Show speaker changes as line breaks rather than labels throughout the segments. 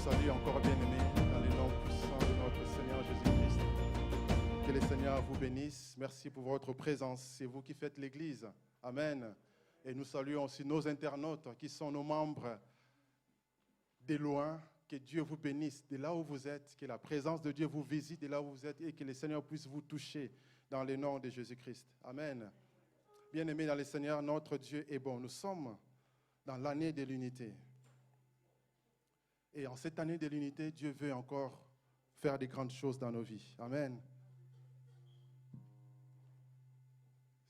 salue encore, bien-aimés, dans le nom puissant de notre Seigneur Jésus-Christ. Que le Seigneur vous bénisse. Merci pour votre présence. C'est vous qui faites l'Église. Amen. Et nous saluons aussi nos internautes qui sont nos membres de loin. Que Dieu vous bénisse de là où vous êtes. Que la présence de Dieu vous visite de là où vous êtes et que le Seigneur puisse vous toucher dans le nom de Jésus-Christ. Amen. Bien-aimés dans le Seigneur, notre Dieu est bon. Nous sommes dans l'année de l'unité. Et en cette année de l'unité, Dieu veut encore faire des grandes choses dans nos vies. Amen.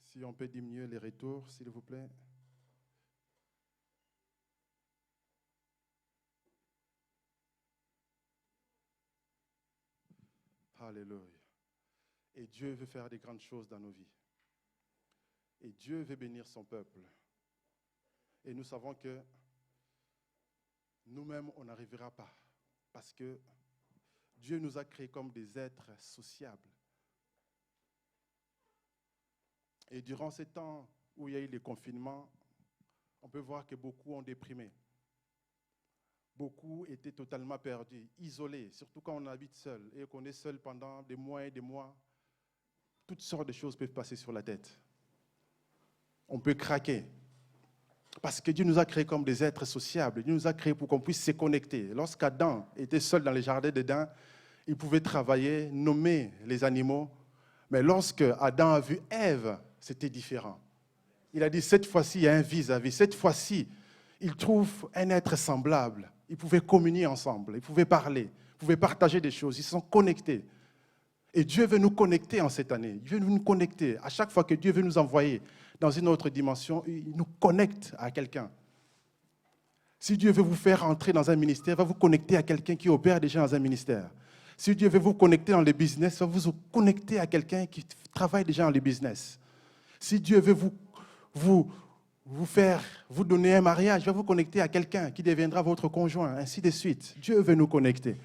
Si on peut diminuer les retours, s'il vous plaît. Alléluia. Et Dieu veut faire des grandes choses dans nos vies. Et Dieu veut bénir son peuple. Et nous savons que nous-mêmes, on n'arrivera pas. Parce que Dieu nous a créés comme des êtres sociables. Et durant ces temps où il y a eu les confinements, on peut voir que beaucoup ont déprimé. Beaucoup étaient totalement perdus, isolés, surtout quand on habite seul et qu'on est seul pendant des mois et des mois. Toutes sortes de choses peuvent passer sur la tête. On peut craquer. Parce que Dieu nous a créés comme des êtres sociables. Dieu nous a créés pour qu'on puisse se connecter. Lorsqu'Adam était seul dans les jardins d'Éden, il pouvait travailler, nommer les animaux. Mais lorsque Adam a vu Ève, c'était différent. Il a dit, cette fois-ci, il y a un vis-à-vis. Cette fois-ci, il trouve un être semblable. Ils pouvaient communier ensemble, ils pouvaient parler, ils pouvaient partager des choses. Ils sont connectés. Et Dieu veut nous connecter en cette année. Dieu veut nous connecter. À chaque fois que Dieu veut nous envoyer dans une autre dimension, il nous connecte à quelqu'un. Si Dieu veut vous faire entrer dans un ministère, il va vous connecter à quelqu'un qui opère déjà dans un ministère. Si Dieu veut vous connecter dans le business, il va vous connecter à quelqu'un qui travaille déjà dans le business. Si Dieu veut vous donner un mariage, il va vous connecter à quelqu'un qui deviendra votre conjoint, ainsi de suite. Dieu veut nous connecter.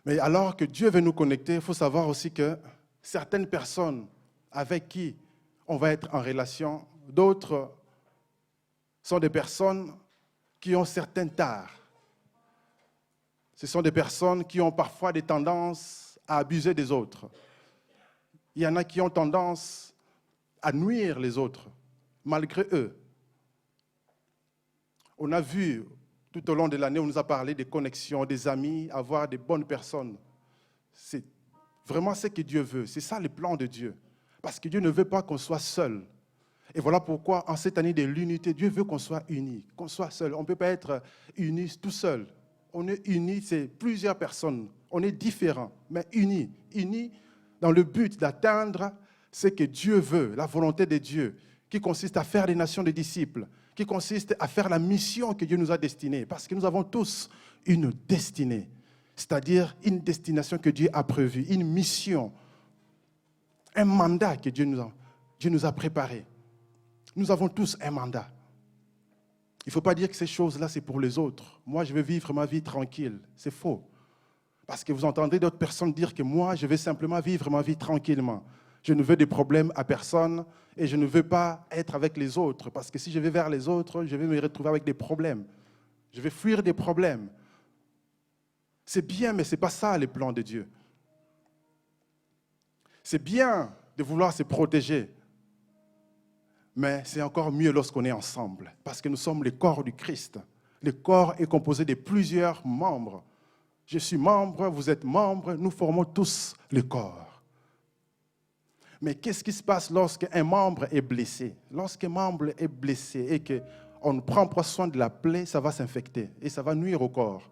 Mais alors que Dieu veut nous connecter, il faut savoir aussi que certaines personnes avec qui on va être en relation, d'autres sont des personnes qui ont certains tares. Ce sont des personnes qui ont parfois des tendances à abuser des autres. Il y en a qui ont tendance à nuire les autres, malgré eux. On a vu tout au long de l'année, on nous a parlé des connexions, des amis, avoir des bonnes personnes. C'est vraiment ce que Dieu veut. C'est ça le plan de Dieu. Parce que Dieu ne veut pas qu'on soit seul. Et voilà pourquoi, en cette année de l'unité, Dieu veut qu'on soit unis, qu'on soit seul. On ne peut pas être unis tout seul. On est unis, c'est plusieurs personnes. On est différents, mais unis. Unis dans le but d'atteindre ce que Dieu veut, la volonté de Dieu, qui consiste à faire des nations des disciples, qui consiste à faire la mission que Dieu nous a destinée. Parce que nous avons tous une destinée, c'est-à-dire une destination que Dieu a prévue, une mission, un mandat que Dieu nous a préparé. Nous avons tous un mandat. Il ne faut pas dire que ces choses-là, c'est pour les autres. Moi, je veux vivre ma vie tranquille. C'est faux. Parce que vous entendez d'autres personnes dire que moi, je vais simplement vivre ma vie tranquillement. Je ne veux des problèmes à personne et je ne veux pas être avec les autres. Parce que si je vais vers les autres, je vais me retrouver avec des problèmes. Je vais fuir des problèmes. C'est bien, mais ce n'est pas ça le plan de Dieu. C'est bien de vouloir se protéger. Mais c'est encore mieux lorsqu'on est ensemble. Parce que nous sommes le corps du Christ. Le corps est composé de plusieurs membres. Je suis membre, vous êtes membre, nous formons tous le corps. Mais qu'est-ce qui se passe lorsqu'un membre est blessé? Lorsqu'un membre est blessé et qu'on ne prend pas soin de la plaie, ça va s'infecter et ça va nuire au corps.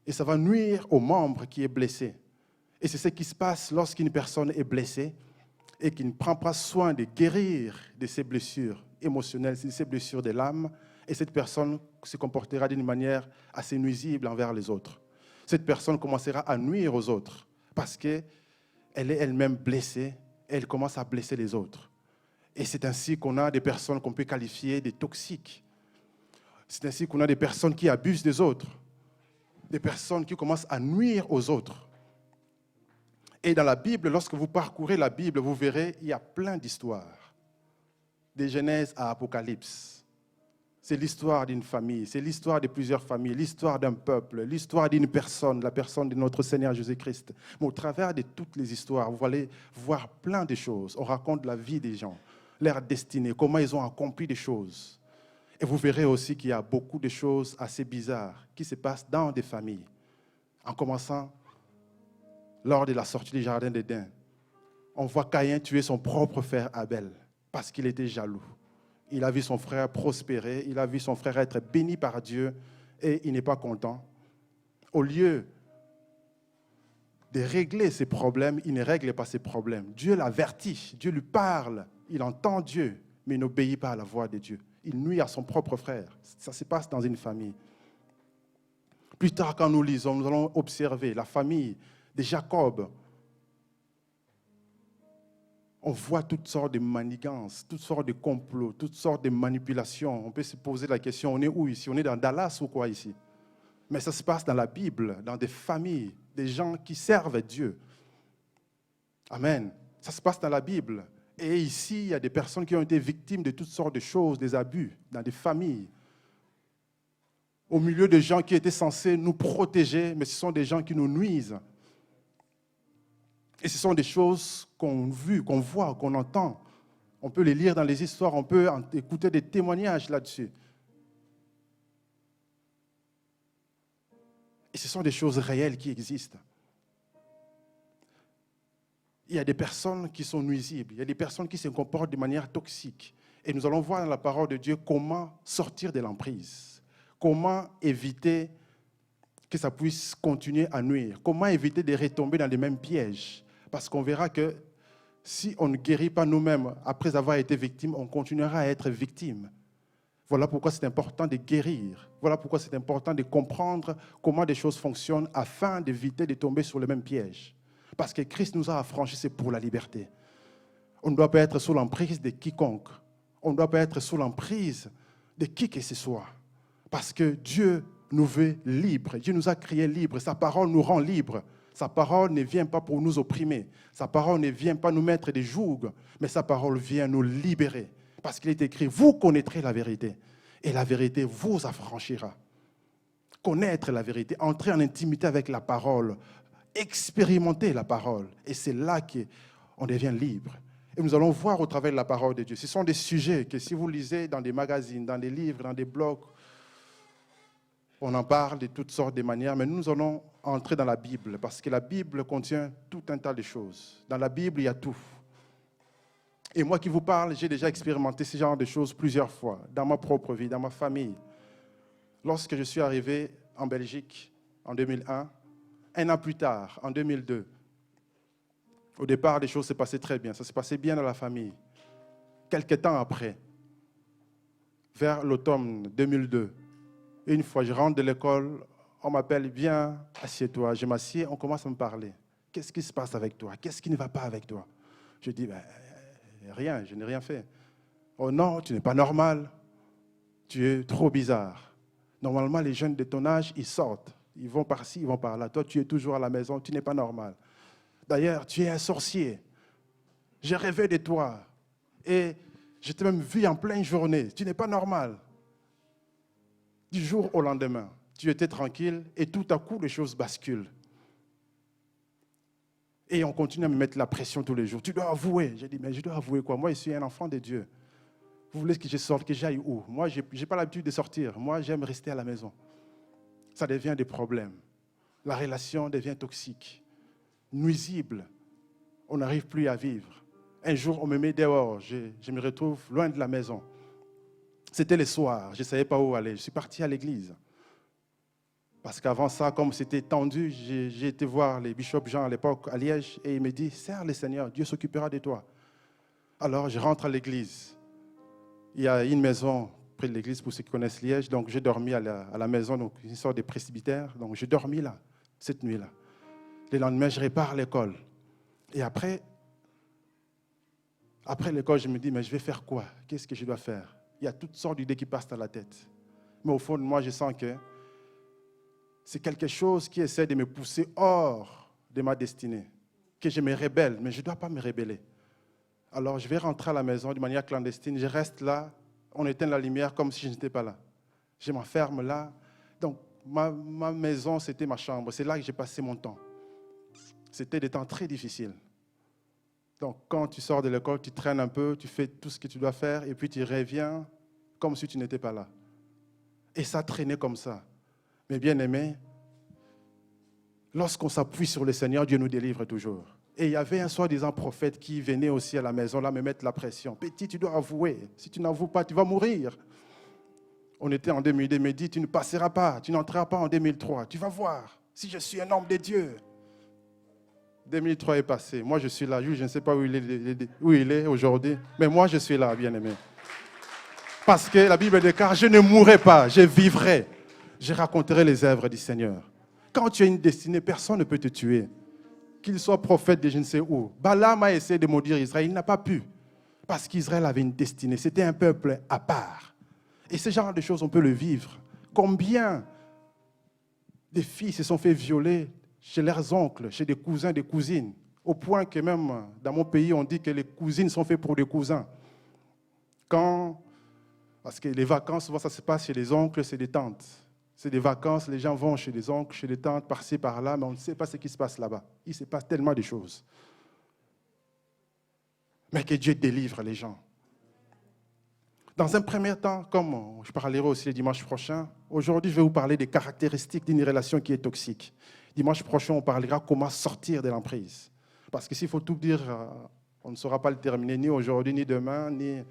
Et ça va nuire au membre qui est blessé. Et c'est ce qui se passe lorsqu'une personne est blessée et qui ne prend pas soin de guérir de ses blessures émotionnelles, de ses blessures de l'âme. Et cette personne se comportera d'une manière assez nuisible envers les autres. Cette personne commencera à nuire aux autres parce qu'elle est elle-même blessée et elle commence à blesser les autres. Et c'est ainsi qu'on a des personnes qu'on peut qualifier de toxiques. C'est ainsi qu'on a des personnes qui abusent des autres. Des personnes qui commencent à nuire aux autres. Et dans la Bible, lorsque vous parcourez la Bible, vous verrez, il y a plein d'histoires. De Genèse à Apocalypse. C'est l'histoire d'une famille, c'est l'histoire de plusieurs familles, l'histoire d'un peuple, l'histoire d'une personne, la personne de notre Seigneur Jésus-Christ. Mais au travers de toutes les histoires, vous allez voir plein de choses. On raconte la vie des gens, leur destinée, comment ils ont accompli des choses. Et vous verrez aussi qu'il y a beaucoup de choses assez bizarres qui se passent dans des familles. En commençant lors de la sortie du jardin d'Éden, on voit Caïn tuer son propre frère Abel parce qu'il était jaloux. Il a vu son frère prospérer, il a vu son frère être béni par Dieu et il n'est pas content. Au lieu de régler ses problèmes, il ne règle pas ses problèmes. Dieu l'avertit, Dieu lui parle, il entend Dieu, mais il n'obéit pas à la voix de Dieu. Il nuit à son propre frère. Ça se passe dans une famille. Plus tard, quand nous lisons, nous allons observer la famille de Jacob. On voit toutes sortes de manigances, toutes sortes de complots, toutes sortes de manipulations. On peut se poser la question, on est où ici? On est dans Dallas ou quoi ici? Mais ça se passe dans la Bible, dans des familles, des gens qui servent Dieu. Amen. Ça se passe dans la Bible. Et ici, il y a des personnes qui ont été victimes de toutes sortes de choses, des abus, dans des familles. Au milieu de gens qui étaient censés nous protéger, mais ce sont des gens qui nous nuisent. Et ce sont des choses qu'on voit, qu'on entend. On peut les lire dans les histoires, on peut écouter des témoignages là-dessus. Et ce sont des choses réelles qui existent. Il y a des personnes qui sont nuisibles, il y a des personnes qui se comportent de manière toxique. Et nous allons voir dans la parole de Dieu comment sortir de l'emprise, comment éviter que ça puisse continuer à nuire, comment éviter de retomber dans les mêmes pièges. Parce qu'on verra que si on ne guérit pas nous-mêmes après avoir été victime, on continuera à être victime. Voilà pourquoi c'est important de guérir. Voilà pourquoi c'est important de comprendre comment des choses fonctionnent afin d'éviter de tomber sur le même piège. Parce que Christ nous a affranchis, c'est pour la liberté. On ne doit pas être sous l'emprise de quiconque. On ne doit pas être sous l'emprise de qui que ce soit. Parce que Dieu nous veut libres. Dieu nous a créés libres. Sa parole nous rend libres. Sa parole ne vient pas pour nous opprimer. Sa parole ne vient pas nous mettre des jougs, mais sa parole vient nous libérer. Parce qu'il est écrit, vous connaîtrez la vérité, et la vérité vous affranchira. Connaître la vérité, entrer en intimité avec la parole, expérimenter la parole, et c'est là qu'on devient libre. Et nous allons voir au travers de la parole de Dieu. Ce sont des sujets que si vous lisez dans des magazines, dans des livres, dans des blogs, on en parle de toutes sortes de manières, mais nous allons entrer dans la Bible, parce que la Bible contient tout un tas de choses. Dans la Bible, il y a tout. Et moi qui vous parle, j'ai déjà expérimenté ce genre de choses plusieurs fois, dans ma propre vie, dans ma famille. Lorsque je suis arrivé en Belgique en 2001, un an plus tard, en 2002, au départ, les choses se passaient très bien. Ça se passait bien dans la famille. Quelques temps après, vers l'automne 2002, une fois, je rentre de l'école, on m'appelle, viens, assieds-toi. Je m'assieds, on commence à me parler. Qu'est-ce qui se passe avec toi? Qu'est-ce qui ne va pas avec toi? Je dis, rien, je n'ai rien fait. Oh non, tu n'es pas normal. Tu es trop bizarre. Normalement, les jeunes de ton âge, ils sortent. Ils vont par-ci, ils vont par-là. Toi, tu es toujours à la maison, tu n'es pas normal. D'ailleurs, tu es un sorcier. J'ai rêvé de toi. Et je t'ai même vu en pleine journée. Tu n'es pas normal. Du jour au lendemain, tu étais tranquille et tout à coup, les choses basculent. Et on continue à me mettre la pression tous les jours. Tu dois avouer. J'ai dit, mais je dois avouer quoi? Moi, je suis un enfant de Dieu. Vous voulez que je sorte, que j'aille où? Moi, je n'ai pas l'habitude de sortir. Moi, j'aime rester à la maison. Ça devient des problèmes. La relation devient toxique, nuisible. On n'arrive plus à vivre. Un jour, on me met dehors. Je me retrouve loin de la maison. C'était le soir, je ne savais pas où aller. Je suis parti à l'église. Parce qu'avant ça, comme c'était tendu, j'ai été voir les bishops Jean à l'époque à Liège et il me dit, sers le Seigneur, Dieu s'occupera de toi. Alors je rentre à l'église. Il y a une maison près de l'église pour ceux qui connaissent Liège, donc j'ai dormi à la maison, donc une sorte de presbytère. Donc j'ai dormi là, cette nuit-là. Le lendemain, je repars à l'école. Et après l'école, je me dis, mais je vais faire quoi? Qu'est-ce que je dois faire? Il y a toutes sortes d'idées qui passent dans la tête. Mais au fond de moi, je sens que c'est quelque chose qui essaie de me pousser hors de ma destinée. Que je me rébelle, mais je ne dois pas me rébeller. Alors, je vais rentrer à la maison de manière clandestine. Je reste là On éteint la lumière comme si je n'étais pas là. Je m'enferme là. Donc, ma maison, c'était ma chambre. C'est là que j'ai passé mon temps. C'était des temps très difficiles. Donc, quand tu sors de l'école, tu traînes un peu, tu fais tout ce que tu dois faire, et puis tu reviens comme si tu n'étais pas là. Et ça traînait comme ça. Mais bien aimé, lorsqu'on s'appuie sur le Seigneur, Dieu nous délivre toujours. Et il y avait un soi-disant prophète qui venait aussi à la maison, là, me mettre la pression. Petit, tu dois avouer. Si tu n'avoues pas, tu vas mourir. On était en 2002, il me dit, tu ne passeras pas, tu n'entreras pas en 2003. Tu vas voir si je suis un homme de Dieu. 2003 est passé. Moi, je suis là. Je ne sais pas où il est aujourd'hui, mais moi, je suis là, bien-aimé. Parce que la Bible déclare, je ne mourrai pas, je vivrai. Je raconterai les œuvres du Seigneur. Quand tu as une destinée, personne ne peut te tuer. Qu'il soit prophète de je ne sais où. Balaam a essayé de maudire Israël, il n'a pas pu. Parce qu'Israël avait une destinée. C'était un peuple à part. Et ce genre de choses, on peut le vivre. Combien de filles se sont fait violer chez leurs oncles, chez des cousins, des cousines, au point que même dans mon pays, on dit que les cousines sont faites pour des cousins. Parce que les vacances, souvent ça se passe chez les oncles, c'est des tantes. C'est des vacances, les gens vont chez les oncles, chez les tantes, par-ci, par-là, mais on ne sait pas ce qui se passe là-bas. Il se passe tellement de choses. Mais que Dieu délivre les gens. Dans un premier temps, comme je parlerai aussi le dimanche prochain, aujourd'hui je vais vous parler des caractéristiques d'une relation qui est toxique. Dimanche prochain, on parlera comment sortir de l'emprise. Parce que s'il faut tout dire, on ne saura pas le terminer ni aujourd'hui, ni demain, ni...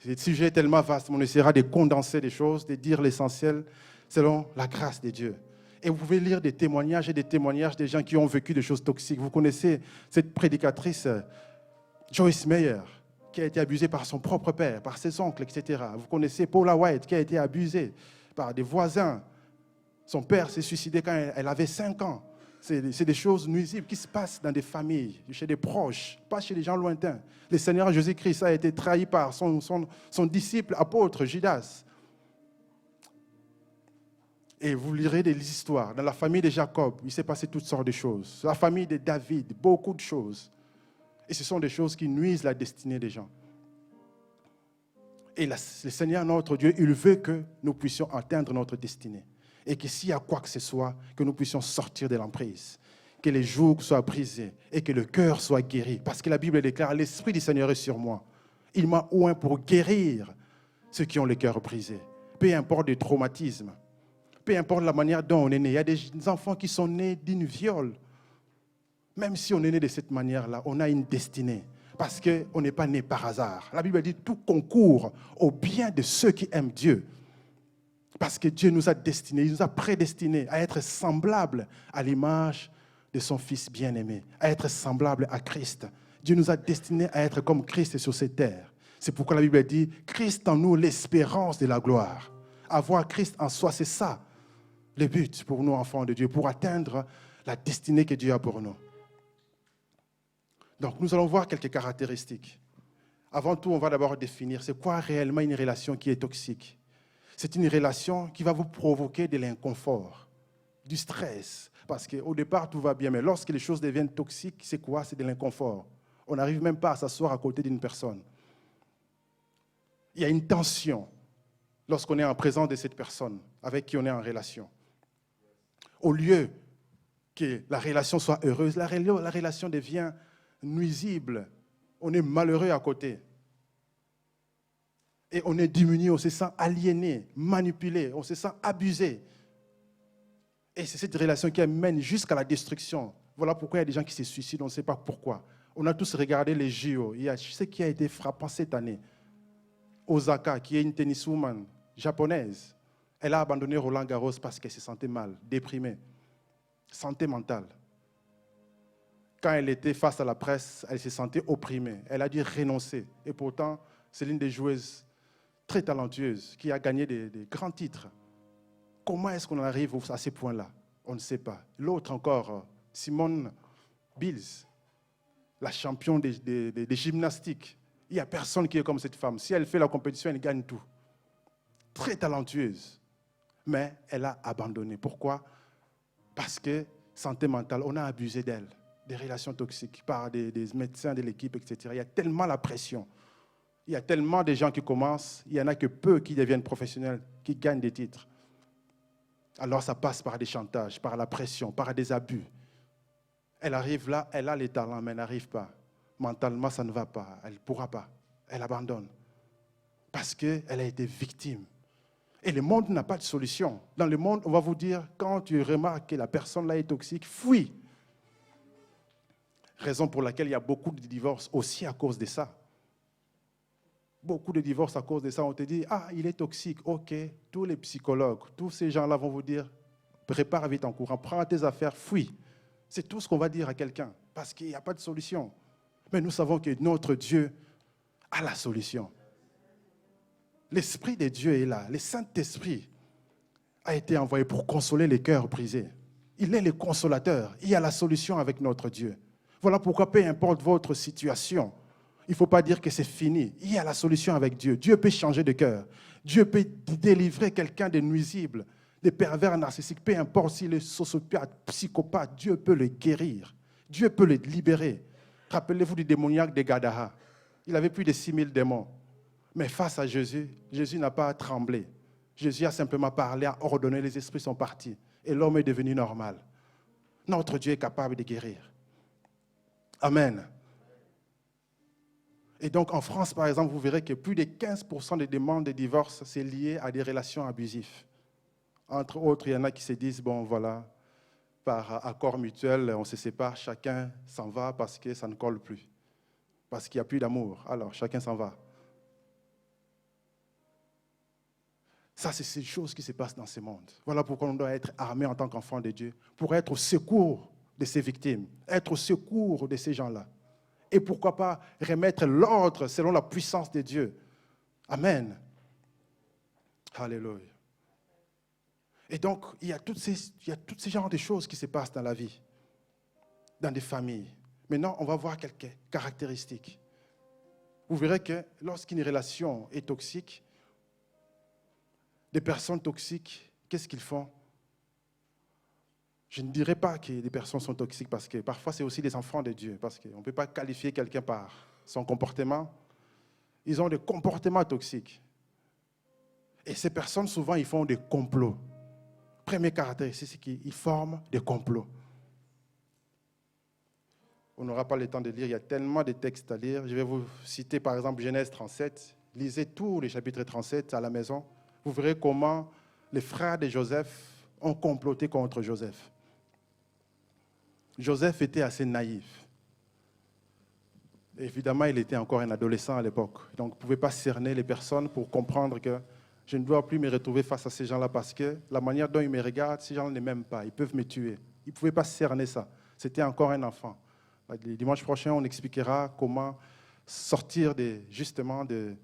Le sujet est tellement vaste, on essaiera de condenser les choses, de dire l'essentiel selon la grâce de Dieu. Et vous pouvez lire des témoignages et des témoignages des gens qui ont vécu des choses toxiques. Vous connaissez cette prédicatrice, Joyce Meyer, qui a été abusée par son propre père, par ses oncles, etc. Vous connaissez Paula White, qui a été abusée par des voisins. Son père s'est suicidé quand elle avait 5 ans. C'est des choses nuisibles qui se passent dans des familles, chez des proches, pas chez les gens lointains. Le Seigneur Jésus-Christ a été trahi par son disciple apôtre Judas. Et vous lirez des histoires. Dans la famille de Jacob, il s'est passé toutes sortes de choses. La famille de David, beaucoup de choses. Et ce sont des choses qui nuisent la destinée des gens. Et le Seigneur, notre Dieu, il veut que nous puissions atteindre notre destinée. Et que s'il y a quoi que ce soit, que nous puissions sortir de l'emprise. Que les jougs soient brisés et que le cœur soit guéri. Parce que la Bible déclare, l'Esprit du Seigneur est sur moi. Il m'a oint pour guérir ceux qui ont le cœur brisé. Peu importe les traumatismes. Peu importe la manière dont on est né. Il y a des enfants qui sont nés d'une viole. Même si on est né de cette manière-là, on a une destinée. Parce qu'on n'est pas né par hasard. La Bible dit tout concourt au bien de ceux qui aiment Dieu. Parce que Dieu nous a destinés, il nous a prédestinés à être semblables à l'image de son Fils bien-aimé, à être semblables à Christ. Dieu nous a destinés à être comme Christ sur cette terre. C'est pourquoi la Bible dit « Christ en nous, l'espérance de la gloire ». Avoir Christ en soi, c'est ça le but pour nous, enfants de Dieu, pour atteindre la destinée que Dieu a pour nous. Donc, nous allons voir quelques caractéristiques. Avant tout, on va d'abord définir c'est quoi réellement une relation qui est toxique. C'est une relation qui va vous provoquer de l'inconfort, du stress. Parce qu'au départ, tout va bien. Mais lorsque les choses deviennent toxiques, c'est quoi? C'est de l'inconfort. On n'arrive même pas à s'asseoir à côté d'une personne. Il y a une tension lorsqu'on est en présence de cette personne avec qui on est en relation. Au lieu que la relation soit heureuse, la relation devient nuisible. On est malheureux à côté. Et on est diminué, on se sent aliéné, manipulé, on se sent abusé. Et c'est cette relation qui mène jusqu'à la destruction. Voilà pourquoi il y a des gens qui se suicident, on ne sait pas pourquoi. On a tous regardé les JO. Il y a ce qui a été frappant cette année. Osaka, qui est une tenniswoman japonaise, elle a abandonné Roland Garros parce qu'elle se sentait mal, déprimée, santé mentale. Quand elle était face à la presse, elle se sentait opprimée. Elle a dû renoncer. Et pourtant, c'est l'une des joueuses très talentueuse, qui a gagné des grands titres. Comment est-ce qu'on arrive à ces points-là? On ne sait pas. L'autre encore, Simone Biles, la championne des gymnastiques. Il n'y a personne qui est comme cette femme. Si elle fait la compétition, elle gagne tout. Très talentueuse. Mais elle a abandonné. Pourquoi? Parce que santé mentale, on a abusé d'elle. Des relations toxiques par des médecins de l'équipe, etc. Il y a tellement la pression. Il y a tellement de gens qui commencent, il n'y en a que peu qui deviennent professionnels, qui gagnent des titres. Alors ça passe par des chantages, par la pression, par des abus. Elle arrive là, elle a les talents, mais elle n'arrive pas. Mentalement, ça ne va pas, elle ne pourra pas. Elle abandonne. Parce qu'elle a été victime. Et le monde n'a pas de solution. Dans le monde, on va vous dire, quand tu remarques que la personne là est toxique, fuis. Raison pour laquelle il y a beaucoup de divorces aussi à cause de ça. Beaucoup de divorces à cause de ça. On te dit, ah, il est toxique. OK, tous les psychologues, tous ces gens-là vont vous dire, prépare vite en courant, prends tes affaires, fuis. C'est tout ce qu'on va dire à quelqu'un, parce qu'il n'y a pas de solution. Mais nous savons que notre Dieu a la solution. L'Esprit de Dieu est là. Le Saint-Esprit a été envoyé pour consoler les cœurs brisés. Il est le consolateur. Il y a la solution avec notre Dieu. Voilà pourquoi, peu importe votre situation, il ne faut pas dire que c'est fini. Il y a la solution avec Dieu. Dieu peut changer de cœur. Dieu peut délivrer quelqu'un de nuisible, des pervers narcissiques, peu importe s'il est sociopathe, psychopathe, Dieu peut le guérir. Dieu peut le libérer. Rappelez-vous du démoniaque de Gadara. Il avait plus de 6000 démons. Mais face à Jésus, Jésus n'a pas tremblé. Jésus a simplement parlé, a ordonné, les esprits sont partis. Et l'homme est devenu normal. Notre Dieu est capable de guérir. Amen. Et donc en France, par exemple, vous verrez que plus de 15% des demandes de divorce, c'est lié à des relations abusives. Entre autres, il y en a qui se disent, bon voilà, par accord mutuel, on se sépare, chacun s'en va parce que ça ne colle plus. Parce qu'il n'y a plus d'amour. Alors, chacun s'en va. Ça, c'est ces choses qui se passent dans ce monde. Voilà pourquoi on doit être armé en tant qu'enfant de Dieu, pour être au secours de ces victimes, être au secours de ces gens-là. Et pourquoi pas remettre l'ordre selon la puissance de Dieu. Amen. Alléluia. Et donc, il y a tous ces genres de choses qui se passent dans la vie, dans des familles. Maintenant, on va voir quelques caractéristiques. Vous verrez que lorsqu'une relation est toxique, des personnes toxiques, qu'est-ce qu'ils font? Je ne dirais pas que des personnes sont toxiques parce que parfois c'est aussi des enfants de Dieu, parce qu'on ne peut pas qualifier quelqu'un par son comportement. Ils ont des comportements toxiques. Et ces personnes, souvent, ils font des complots. Premier caractéristique, c'est qu'ils forment des complots. On n'aura pas le temps de lire, il y a tellement de textes à lire. Je vais vous citer par exemple Genèse 37. Lisez tous les chapitres 37 à la maison. Vous verrez comment les frères de Joseph ont comploté contre Joseph. Joseph était assez naïf. Évidemment, il était encore un adolescent à l'époque. Donc, il ne pouvait pas cerner les personnes pour comprendre que je ne dois plus me retrouver face à ces gens-là parce que la manière dont ils me regardent, ces gens ne m'aiment pas, ils peuvent me tuer. Il ne pouvait pas cerner ça. C'était encore un enfant. Le dimanche prochain, on expliquera comment sortir justement de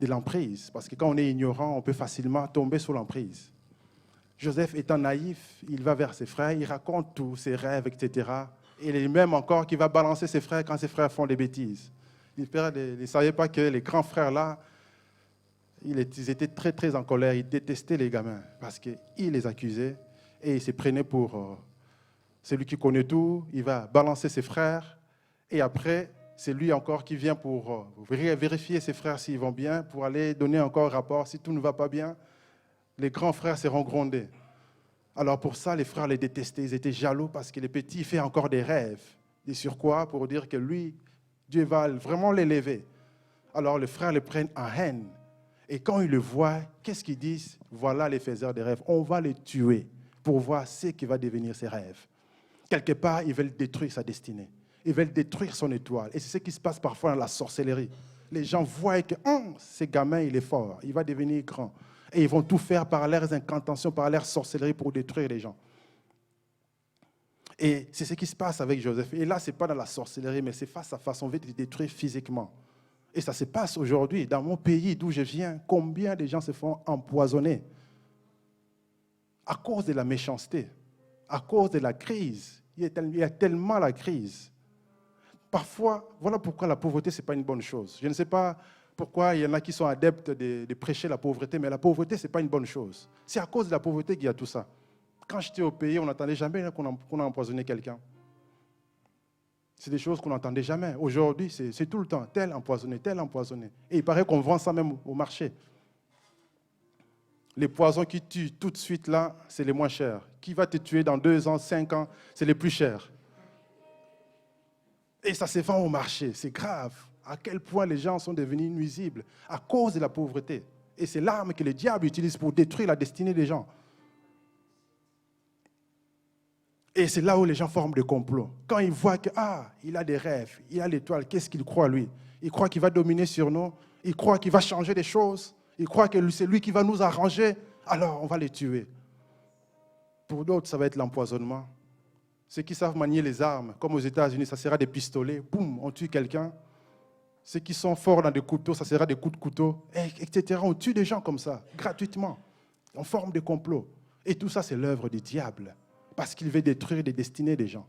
l'emprise. Parce que quand on est ignorant, on peut facilement tomber sous l'emprise. Joseph étant naïf, il va vers ses frères, il raconte tous ses rêves, etc. Et il est même encore qui va balancer ses frères quand ses frères font des bêtises. Il ne savait pas que les grands frères là, ils étaient très très en colère, ils détestaient les gamins parce qu'ils les accusaient et ils se prenaient pour celui qui connaît tout, il va balancer ses frères et après, c'est lui encore qui vient pour vérifier ses frères s'ils vont bien, pour aller donner encore un rapport si tout ne va pas bien. Les grands frères seront grondés. Alors pour ça, les frères les détestaient, ils étaient jaloux parce que les petits font encore des rêves. Et sur quoi? Pour dire que lui, Dieu va vraiment l'élever. Alors les frères les prennent en haine. Et quand ils le voient, qu'est-ce qu'ils disent? Voilà les faiseurs de rêves. On va les tuer pour voir ce qui va devenir ses rêves. Quelque part, ils veulent détruire sa destinée. Ils veulent détruire son étoile. Et c'est ce qui se passe parfois dans la sorcellerie. Les gens voient que ce gamin, il est fort, il va devenir grand. Et ils vont tout faire par leurs incantations, par leur sorcellerie pour détruire les gens. Et c'est ce qui se passe avec Joseph. Et là, ce n'est pas dans la sorcellerie, mais c'est face à face. On veut les détruire physiquement. Et ça se passe aujourd'hui. Dans mon pays d'où je viens, combien de gens se font empoisonner à cause de la méchanceté, à cause de la crise. Il y a tellement la crise. Parfois, voilà pourquoi la pauvreté, ce n'est pas une bonne chose. Je ne sais pas pourquoi il y en a qui sont adeptes de prêcher la pauvreté, mais la pauvreté, ce n'est pas une bonne chose. C'est à cause de la pauvreté qu'il y a tout ça. Quand j'étais au pays, on n'entendait jamais qu'on a empoisonné quelqu'un. C'est des choses qu'on n'entendait jamais. Aujourd'hui, c'est tout le temps. Tel empoisonné, tel empoisonné. Et il paraît qu'on vend ça même au marché. Les poisons qui tuent tout de suite là, c'est les moins chers. Qui va te tuer dans 2 ans, 5 ans, c'est les plus chers. Et ça se vend au marché. C'est grave. À quel point les gens sont devenus nuisibles à cause de la pauvreté. Et c'est l'arme que le diable utilise pour détruire la destinée des gens. Et c'est là où les gens forment des complots. Quand ils voient que, il a des rêves, il a l'étoile, qu'est-ce qu'il croit lui? Il croit qu'il va dominer sur nous, il croit qu'il va changer des choses, il croit que c'est lui qui va nous arranger, alors on va les tuer. Pour d'autres, ça va être l'empoisonnement. Ceux qui savent manier les armes, comme aux États-Unis, ça sera des pistolets, boum, on tue quelqu'un. Ceux qui sont forts dans des couteaux, ça sera des coups de couteau, etc. On tue des gens comme ça, gratuitement. On forme des complots. Et tout ça, c'est l'œuvre du diable. Parce qu'il veut détruire les destinées des gens.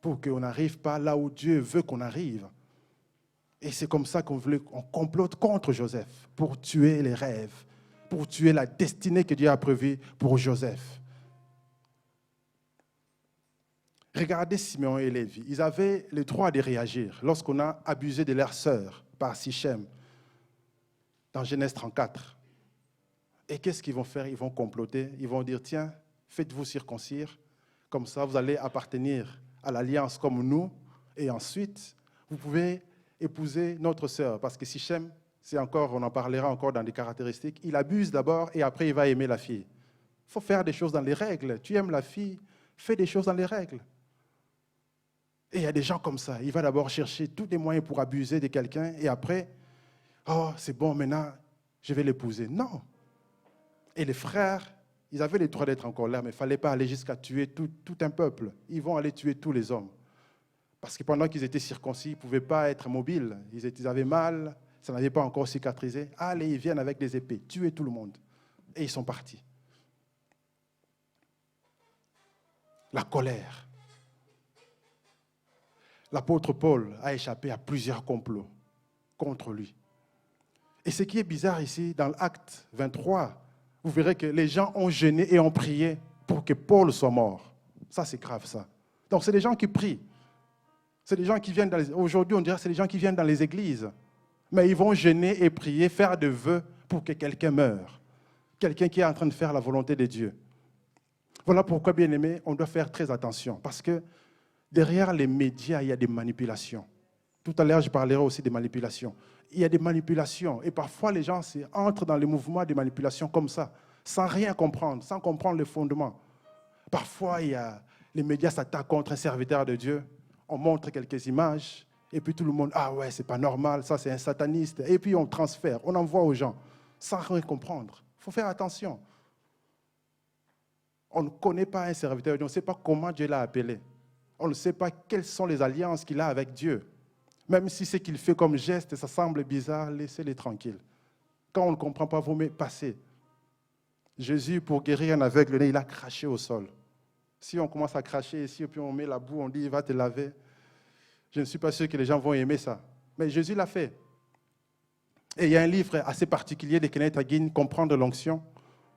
Pour qu'on n'arrive pas là où Dieu veut qu'on arrive. Et c'est comme ça qu'on complote contre Joseph, pour tuer les rêves, pour tuer la destinée que Dieu a prévue pour Joseph. Regardez Simeon et Lévi. Ils avaient le droit de réagir lorsqu'on a abusé de leur sœur par Sichem, dans Genèse 34. Et qu'est-ce qu'ils vont faire? Ils vont comploter. Ils vont dire, tiens, faites-vous circoncire, comme ça vous allez appartenir à l'alliance comme nous, et ensuite vous pouvez épouser notre sœur, parce que Sichem, c'est encore, on en parlera encore dans des caractéristiques, il abuse d'abord et après il va aimer la fille. Il faut faire des choses dans les règles. Tu aimes la fille, fais des choses dans les règles. Et il y a des gens comme ça, il va d'abord chercher tous les moyens pour abuser de quelqu'un, et après, c'est bon, maintenant je vais l'épouser. Non. Et les frères, ils avaient le droit d'être en colère, mais il ne fallait pas aller jusqu'à tuer tout un peuple. Ils vont aller tuer tous les hommes. Parce que pendant qu'ils étaient circoncis, ils ne pouvaient pas être mobiles. Ils avaient mal, ça n'avait pas encore cicatrisé. Allez, ils viennent avec des épées, tuer tout le monde. Et ils sont partis. La colère. L'apôtre Paul a échappé à plusieurs complots contre lui. Et ce qui est bizarre ici, dans l'Acte 23, vous verrez que les gens ont jeûné et ont prié pour que Paul soit mort. Ça, c'est grave, ça. Donc, c'est des gens qui prient. C'est des gens qui viennent aujourd'hui, on dirait que c'est des gens qui viennent dans les églises. Mais ils vont jeûner et prier, faire des vœux pour que quelqu'un meure. Quelqu'un qui est en train de faire la volonté de Dieu. Voilà pourquoi, bien aimé, on doit faire très attention. Parce que derrière les médias, il y a des manipulations. Tout à l'heure, je parlerai aussi des manipulations. Il y a des manipulations. Et parfois, les gens entrent dans les mouvements de manipulation comme ça, sans rien comprendre, sans comprendre le fondement. Parfois, les médias s'attaquent contre un serviteur de Dieu. On montre quelques images, et puis tout le monde, ouais, c'est pas normal, ça c'est un sataniste. Et puis on transfère, on envoie aux gens, sans rien comprendre. Il faut faire attention. On ne connaît pas un serviteur de Dieu, on ne sait pas comment Dieu l'a appelé. On ne sait pas quelles sont les alliances qu'il a avec Dieu. Même si ce qu'il fait comme geste, ça semble bizarre, laissez-les tranquilles. Quand on ne comprend pas, vous mettez passer. Jésus, pour guérir un aveugle, il a craché au sol. Si on commence à cracher ici, et puis on met la boue, on dit, il va te laver. Je ne suis pas sûr que les gens vont aimer ça. Mais Jésus l'a fait. Et il y a un livre assez particulier de Kenneth Hagin, Comprendre l'onction,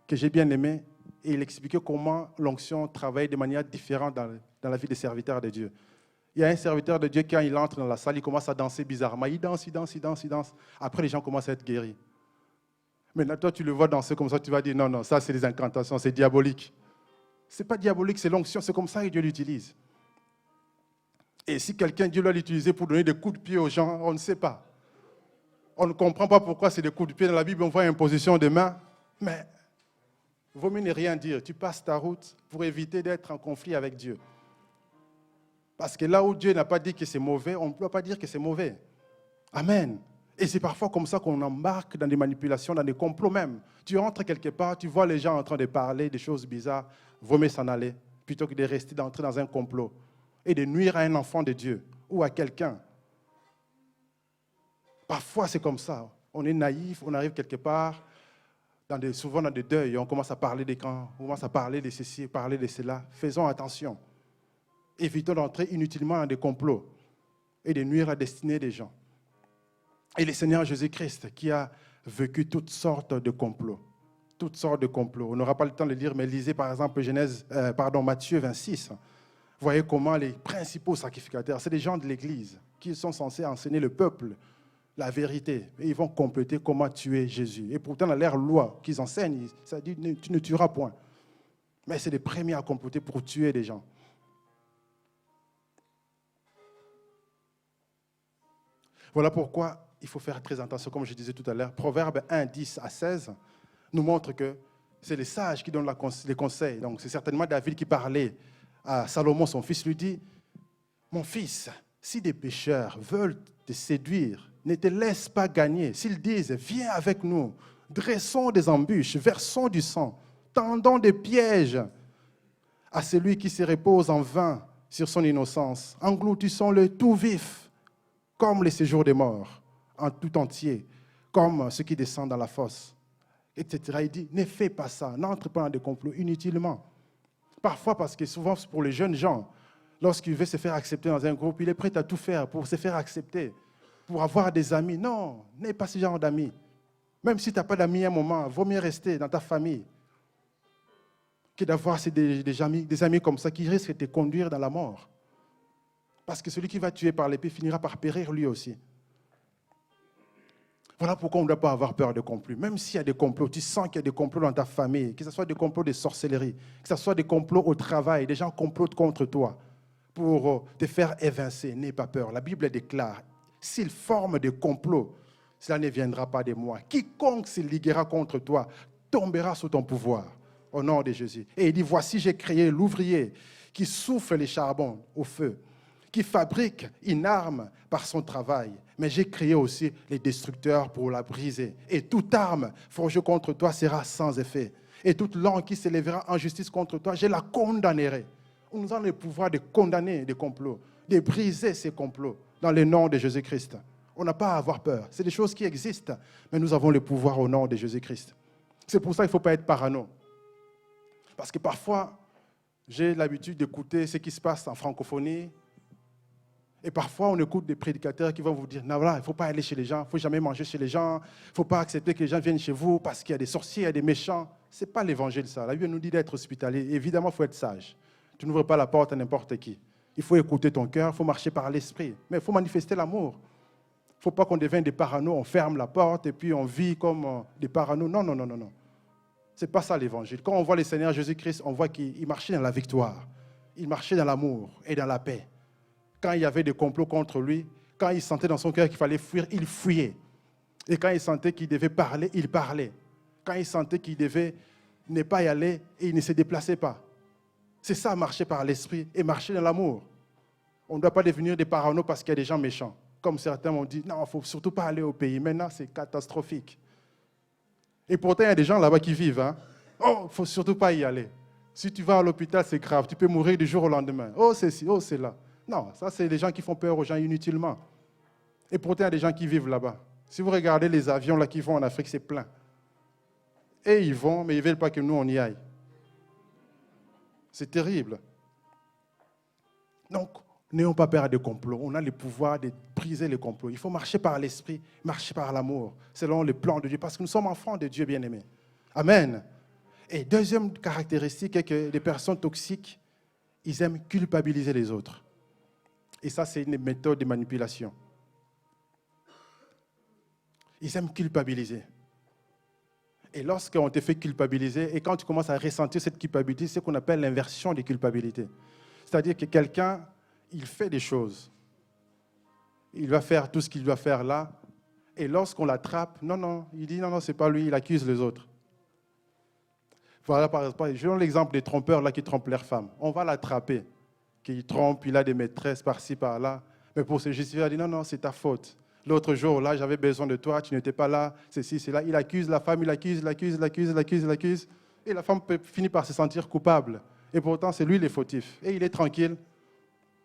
que j'ai bien aimé. Et il expliquait comment l'onction travaille de manière différente dans la vie des serviteurs de Dieu. Il y a un serviteur de Dieu, quand il entre dans la salle, il commence à danser bizarrement. Il danse. Après, les gens commencent à être guéris. Maintenant, toi, tu le vois danser comme ça, tu vas dire, non, ça, c'est des incantations, c'est diabolique. Ce n'est pas diabolique, c'est l'onction, c'est comme ça que Dieu l'utilise. Et si quelqu'un, Dieu l'a utilisé pour donner des coups de pied aux gens, on ne sait pas. On ne comprend pas pourquoi c'est des coups de pied. Dans la Bible, on voit imposition de main. Mais il vaut mieux ne rien dire. Tu passes ta route pour éviter d'être en conflit avec Dieu. Parce que là où Dieu n'a pas dit que c'est mauvais, on ne peut pas dire que c'est mauvais. Amen. Et c'est parfois comme ça qu'on embarque dans des manipulations, dans des complots même. Tu entres quelque part, tu vois les gens en train de parler des choses bizarres, vaut mieux s'en aller, plutôt que de rester d'entrer dans un complot et de nuire à un enfant de Dieu ou à quelqu'un. Parfois, c'est comme ça. On est naïf, on arrive quelque part, souvent dans des deuils, on commence à parler des camps, on commence à parler de ceci, parler de cela. Faisons attention. Évitons d'entrer inutilement dans des complots et de nuire à la destinée des gens. Et le Seigneur Jésus-Christ qui a vécu toutes sortes de complots. Toutes sortes de complots. On n'aura pas le temps de le lire, mais lisez par exemple Matthieu 26. Voyez comment les principaux sacrificateurs, c'est des gens de l'Église qui sont censés enseigner le peuple la vérité. Et ils vont compléter comment tuer Jésus. Et pourtant, dans leur loi qu'ils enseignent, ça dit tu ne tueras point. Mais c'est les premiers à comploter pour tuer des gens. Voilà pourquoi il faut faire très attention, comme je disais tout à l'heure. Proverbe 1, 10 à 16 nous montre que c'est les sages qui donnent les conseils. Donc c'est certainement David qui parlait à Salomon, son fils, lui dit, « Mon fils, si des pécheurs veulent te séduire, ne te laisse pas gagner. S'ils disent, viens avec nous, dressons des embûches, versons du sang, tendons des pièges à celui qui se repose en vain sur son innocence, engloutissons-le tout vif, comme les séjours des morts, en tout entier, comme ceux qui descendent dans la fosse, etc. » Il dit, ne fais pas ça, n'entre pas dans des complots inutilement. Parfois, parce que souvent, pour les jeunes gens, lorsqu'il veut se faire accepter dans un groupe, il est prêt à tout faire pour se faire accepter, pour avoir des amis. Non, n'aie pas ce genre d'amis. Même si tu n'as pas d'amis à un moment, il vaut mieux rester dans ta famille que d'avoir des amis comme ça qui risquent de te conduire dans la mort. Parce que celui qui va tuer par l'épée finira par périr lui aussi. Voilà pourquoi on ne doit pas avoir peur de complots. Même s'il y a des complots, tu sens qu'il y a des complots dans ta famille, que ce soit des complots de sorcellerie, que ce soit des complots au travail, des gens complotent contre toi pour te faire évincer. N'aie pas peur. La Bible déclare, s'ils forment des complots, cela ne viendra pas de moi. Quiconque se liguera contre toi tombera sous ton pouvoir, au nom de Jésus. Et il dit, voici, j'ai créé l'ouvrier qui souffle les charbons au feu, qui fabrique une arme par son travail. Mais j'ai créé aussi les destructeurs pour la briser. Et toute arme forgée contre toi sera sans effet. Et toute langue qui s'élèvera en justice contre toi, je la condamnerai. Nous avons le pouvoir de condamner des complots, de briser ces complots dans le nom de Jésus-Christ. On n'a pas à avoir peur. C'est des choses qui existent, mais nous avons le pouvoir au nom de Jésus-Christ. C'est pour ça qu'il ne faut pas être parano. Parce que parfois, j'ai l'habitude d'écouter ce qui se passe en francophonie. Et parfois, on écoute des prédicateurs qui vont vous dire, non, voilà, il ne faut pas aller chez les gens, il ne faut jamais manger chez les gens, il ne faut pas accepter que les gens viennent chez vous parce qu'il y a des sorciers, il y a des méchants. Ce n'est pas l'évangile, ça. La Bible nous dit d'être hospitalier. Évidemment, il faut être sage. Tu n'ouvres pas la porte à n'importe qui. Il faut écouter ton cœur, il faut marcher par l'esprit. Mais il faut manifester l'amour. Il ne faut pas qu'on devienne des parano, on ferme la porte et puis on vit comme des parano. Non, non, non, non, non. Ce n'est pas ça l'évangile. Quand on voit le Seigneur Jésus-Christ, on voit qu'il marchait dans la victoire. Il marchait dans l'amour et dans la paix. Quand il y avait des complots contre lui, quand il sentait dans son cœur qu'il fallait fuir, il fuyait. Et quand il sentait qu'il devait parler, il parlait. Quand il sentait qu'il devait ne pas y aller, il ne se déplaçait pas. C'est ça, marcher par l'esprit et marcher dans l'amour. On ne doit pas devenir des parano parce qu'il y a des gens méchants. Comme certains m'ont dit, non, il ne faut surtout pas aller au pays. Maintenant, c'est catastrophique. Et pourtant, il y a des gens là-bas qui vivent. Hein? Oh, il ne faut surtout pas y aller. Si tu vas à l'hôpital, c'est grave. Tu peux mourir du jour au lendemain. Oh, c'est ci, oh, c'est là. Non, ça, c'est des gens qui font peur aux gens inutilement. Et pourtant, il y a des gens qui vivent là-bas. Si vous regardez les avions là, qui vont en Afrique, c'est plein. Et ils vont, mais ils ne veulent pas que nous, on y aille. C'est terrible. Donc, n'ayons pas peur des complots. On a le pouvoir de briser les complots. Il faut marcher par l'esprit, marcher par l'amour, selon le plan de Dieu, parce que nous sommes enfants de Dieu bien-aimés. Amen. Et deuxième caractéristique est que les personnes toxiques, ils aiment culpabiliser les autres. Et ça, c'est une méthode de manipulation. Ils aiment culpabiliser. Et lorsqu'on te fait culpabiliser, et quand tu commences à ressentir cette culpabilité, c'est ce qu'on appelle l'inversion des culpabilités. C'est-à-dire que quelqu'un, il fait des choses. Il va faire tout ce qu'il doit faire là. Et lorsqu'on l'attrape, non, il dit non, c'est pas lui, il accuse les autres. Voilà, par exemple, je donne l'exemple des trompeurs là qui trompent leurs femmes. On va l'attraper, qu'il trompe, il a des maîtresses par-ci, par-là. Mais pour se justifier, il dit non, c'est ta faute. L'autre jour, là, j'avais besoin de toi, tu n'étais pas là, ceci, c'est là. Il accuse la femme, il accuse. Et la femme finit par se sentir coupable. Et pourtant, c'est lui le fautif. Et il est tranquille,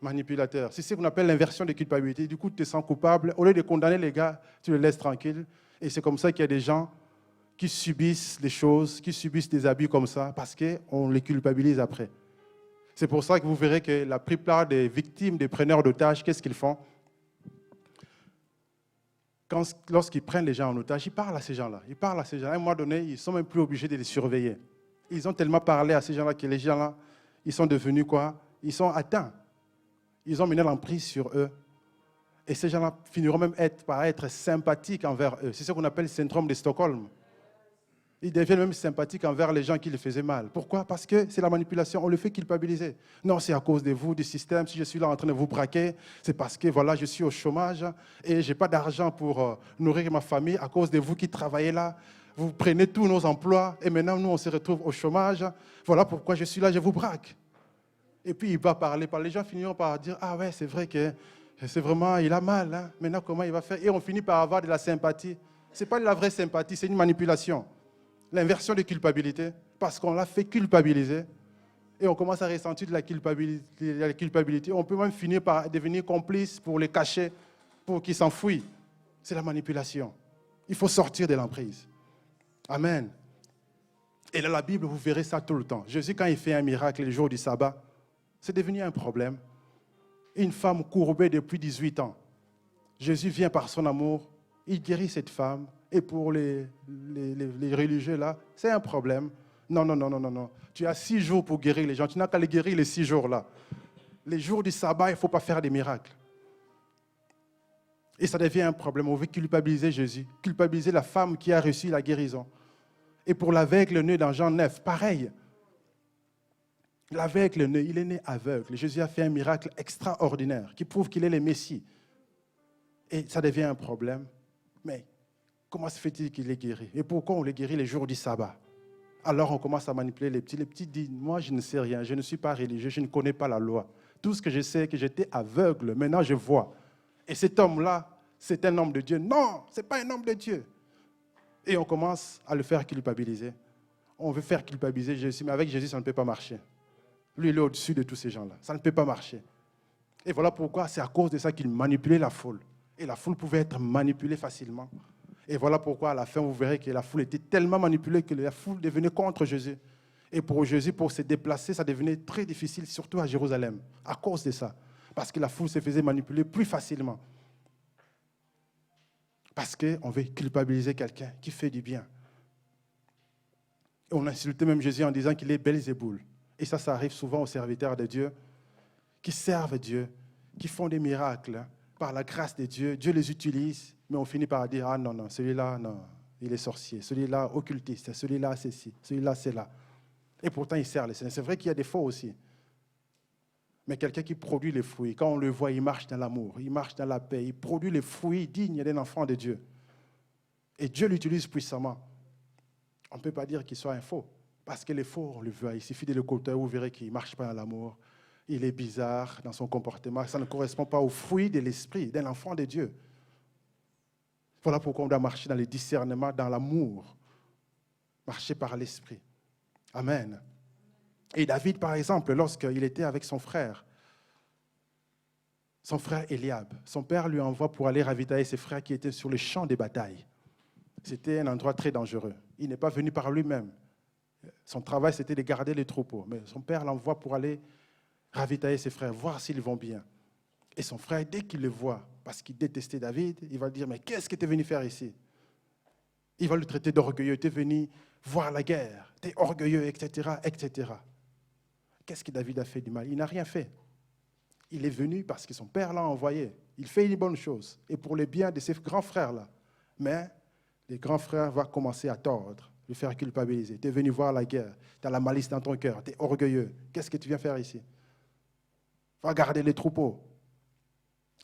manipulateur. C'est ce qu'on appelle l'inversion de culpabilité. Du coup, tu te sens coupable. Au lieu de condamner les gars, tu les laisses tranquilles. Et c'est comme ça qu'il y a des gens qui subissent les choses, qui subissent des abus comme ça, parce qu'on les culpabilise après. C'est pour ça que vous verrez que la plupart des victimes, des preneurs d'otages, qu'est-ce qu'ils font? Lorsqu'ils prennent les gens en otage, ils parlent à ces gens-là. À un moment donné, ils ne sont même plus obligés de les surveiller. Ils ont tellement parlé à ces gens-là que les gens-là, ils sont devenus quoi? Ils sont atteints. Ils ont mené l'emprise sur eux. Et ces gens-là finiront même par être sympathiques envers eux. C'est ce qu'on appelle le syndrome de Stockholm. Ils deviennent même sympathiques envers les gens qui les faisaient mal. Pourquoi? Parce que c'est la manipulation. On le fait culpabiliser. Non, c'est à cause de vous, du système. Si je suis là en train de vous braquer, c'est parce que voilà, je suis au chômage et je n'ai pas d'argent pour nourrir ma famille à cause de vous qui travaillez là. Vous prenez tous nos emplois et maintenant, nous, on se retrouve au chômage. Voilà pourquoi je suis là, je vous braque. Et puis, il va parler. Les gens finiront par dire, ah ouais, c'est vrai que c'est vraiment, il a mal. Hein. Maintenant, comment il va faire? Et on finit par avoir de la sympathie. Ce n'est pas de la vraie sympathie, c'est une manipulation. L'inversion de culpabilité, parce qu'on l'a fait culpabiliser et on commence à ressentir de la culpabilité. On peut même finir par devenir complice pour les cacher, pour qu'ils s'enfuient. C'est la manipulation. Il faut sortir de l'emprise. Amen. Et dans la Bible, vous verrez ça tout le temps. Jésus, quand il fait un miracle le jour du sabbat, c'est devenu un problème. Une femme courbée depuis 18 ans. Jésus vient par son amour, il guérit cette femme. Et pour les religieux, là, c'est un problème. Non. Tu as 6 jours pour guérir les gens. Tu n'as qu'à les guérir les 6 jours-là. Les jours du sabbat, il ne faut pas faire des miracles. Et ça devient un problème. On veut culpabiliser Jésus, culpabiliser la femme qui a reçu la guérison. Et pour l'aveugle-né dans Jean 9, pareil. L'aveugle-né, il est né aveugle. Jésus a fait un miracle extraordinaire qui prouve qu'il est le Messie. Et ça devient un problème. Mais comment se fait-il qu'il est guéri? Et pourquoi on le guérit les jours du sabbat? Alors on commence à manipuler les petits. Les petits disent, moi je ne sais rien, je ne suis pas religieux, je ne connais pas la loi. Tout ce que je sais, c'est que j'étais aveugle, maintenant je vois. Et cet homme-là, c'est un homme de Dieu. Non, ce n'est pas un homme de Dieu. Et on commence à le faire culpabiliser. On veut faire culpabiliser Jésus, mais avec Jésus, ça ne peut pas marcher. Lui, il est au-dessus de tous ces gens-là. Ça ne peut pas marcher. Et voilà pourquoi c'est à cause de ça qu'il manipulait la foule. Et la foule pouvait être manipulée facilement. Et voilà pourquoi, à la fin, vous verrez que la foule était tellement manipulée que la foule devenait contre Jésus. Et pour Jésus, pour se déplacer, ça devenait très difficile, surtout à Jérusalem, à cause de ça. Parce que la foule se faisait manipuler plus facilement. Parce qu'on veut culpabiliser quelqu'un qui fait du bien. Et on insultait même Jésus en disant qu'il est Belzéboul. Et ça arrive souvent aux serviteurs de Dieu, qui servent Dieu, qui font des miracles. Par la grâce de Dieu, Dieu les utilise, mais on finit par dire, ah non, celui-là, non, il est sorcier, celui-là, occultiste, celui-là, c'est ci, celui-là, c'est là. Et pourtant, il sert le Seigneur. C'est vrai qu'il y a des faux aussi. Mais quelqu'un qui produit les fruits, quand on le voit, il marche dans l'amour, il marche dans la paix, il produit les fruits dignes d'un enfant de Dieu. Et Dieu l'utilise puissamment. On ne peut pas dire qu'il soit un faux, parce que les faux, on le voit. Il suffit de le côté, vous verrez qu'il ne marche pas dans l'amour. Il est bizarre dans son comportement. Ça ne correspond pas au fruit de l'esprit d'un enfant de Dieu. Voilà pourquoi on doit marcher dans le discernement, dans l'amour. Marcher par l'esprit. Amen. Et David, par exemple, lorsqu'il était avec son frère Eliab, son père lui envoie pour aller ravitailler ses frères qui étaient sur le champ de bataille. C'était un endroit très dangereux. Il n'est pas venu par lui-même. Son travail, c'était de garder les troupeaux. Mais son père l'envoie pour aller ravitailler ses frères, voir s'ils vont bien. Et son frère, dès qu'il le voit, parce qu'il détestait David, il va lui dire, mais qu'est-ce que tu es venu faire ici? Il va le traiter d'orgueilleux, tu es venu voir la guerre, tu es orgueilleux, etc., etc. Qu'est-ce que David a fait du mal? Il n'a rien fait. Il est venu parce que son père l'a envoyé. Il fait une bonne chose, et pour le bien de ses grands frères-là. Mais les grands frères vont commencer à tordre, le faire culpabiliser. Tu es venu voir la guerre, tu as la malice dans ton cœur, tu es orgueilleux. Qu'est-ce que tu viens faire ici? Va garder les troupeaux.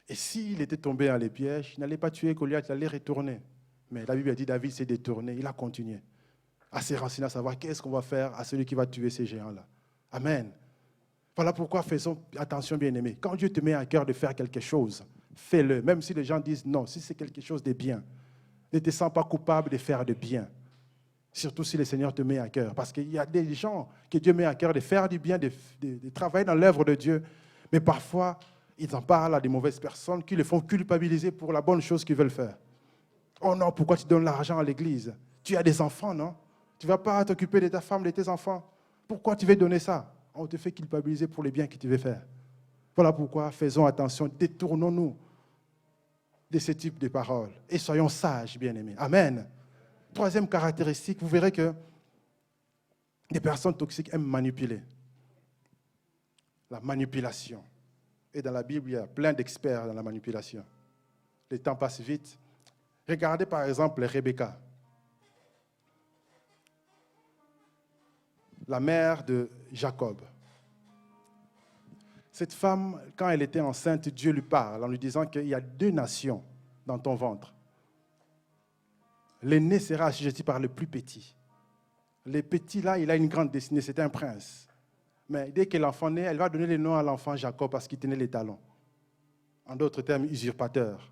Et s'il était tombé dans les pièges, il n'allait pas tuer Goliath, il allait retourner. Mais la Bible a dit David s'est détourné, il a continué à se renseigner, à savoir qu'est-ce qu'on va faire à celui qui va tuer ces géants-là. Amen. Voilà pourquoi faisons attention, bien-aimés. Quand Dieu te met à cœur de faire quelque chose, fais-le. Même si les gens disent non, si c'est quelque chose de bien, ne te sens pas coupable de faire de bien. Surtout si le Seigneur te met à cœur. Parce qu'il y a des gens que Dieu met à cœur de faire du bien, de travailler dans l'œuvre de Dieu. Mais parfois, ils en parlent à des mauvaises personnes qui les font culpabiliser pour la bonne chose qu'ils veulent faire. Oh non, pourquoi tu donnes l'argent à l'église? Tu as des enfants, non? Tu ne vas pas t'occuper de ta femme, de tes enfants. Pourquoi tu veux donner ça? On te fait culpabiliser pour les biens que tu veux faire. Voilà pourquoi faisons attention, détournons-nous de ce type de paroles et soyons sages, bien-aimés. Amen. Troisième caractéristique, vous verrez que des personnes toxiques aiment manipuler. La manipulation. Et dans la Bible, il y a plein d'experts dans la manipulation. Le temps passe vite. Regardez par exemple Rebecca, la mère de Jacob. Cette femme, quand elle était enceinte, Dieu lui parle en lui disant qu'il y a 2 nations dans ton ventre. L'aîné sera assujetti par le plus petit. Le petit, là, il a une grande destinée, c'est un prince. Mais dès que l'enfant naît, elle va donner le nom à l'enfant Jacob parce qu'il tenait les talons. En d'autres termes, usurpateur.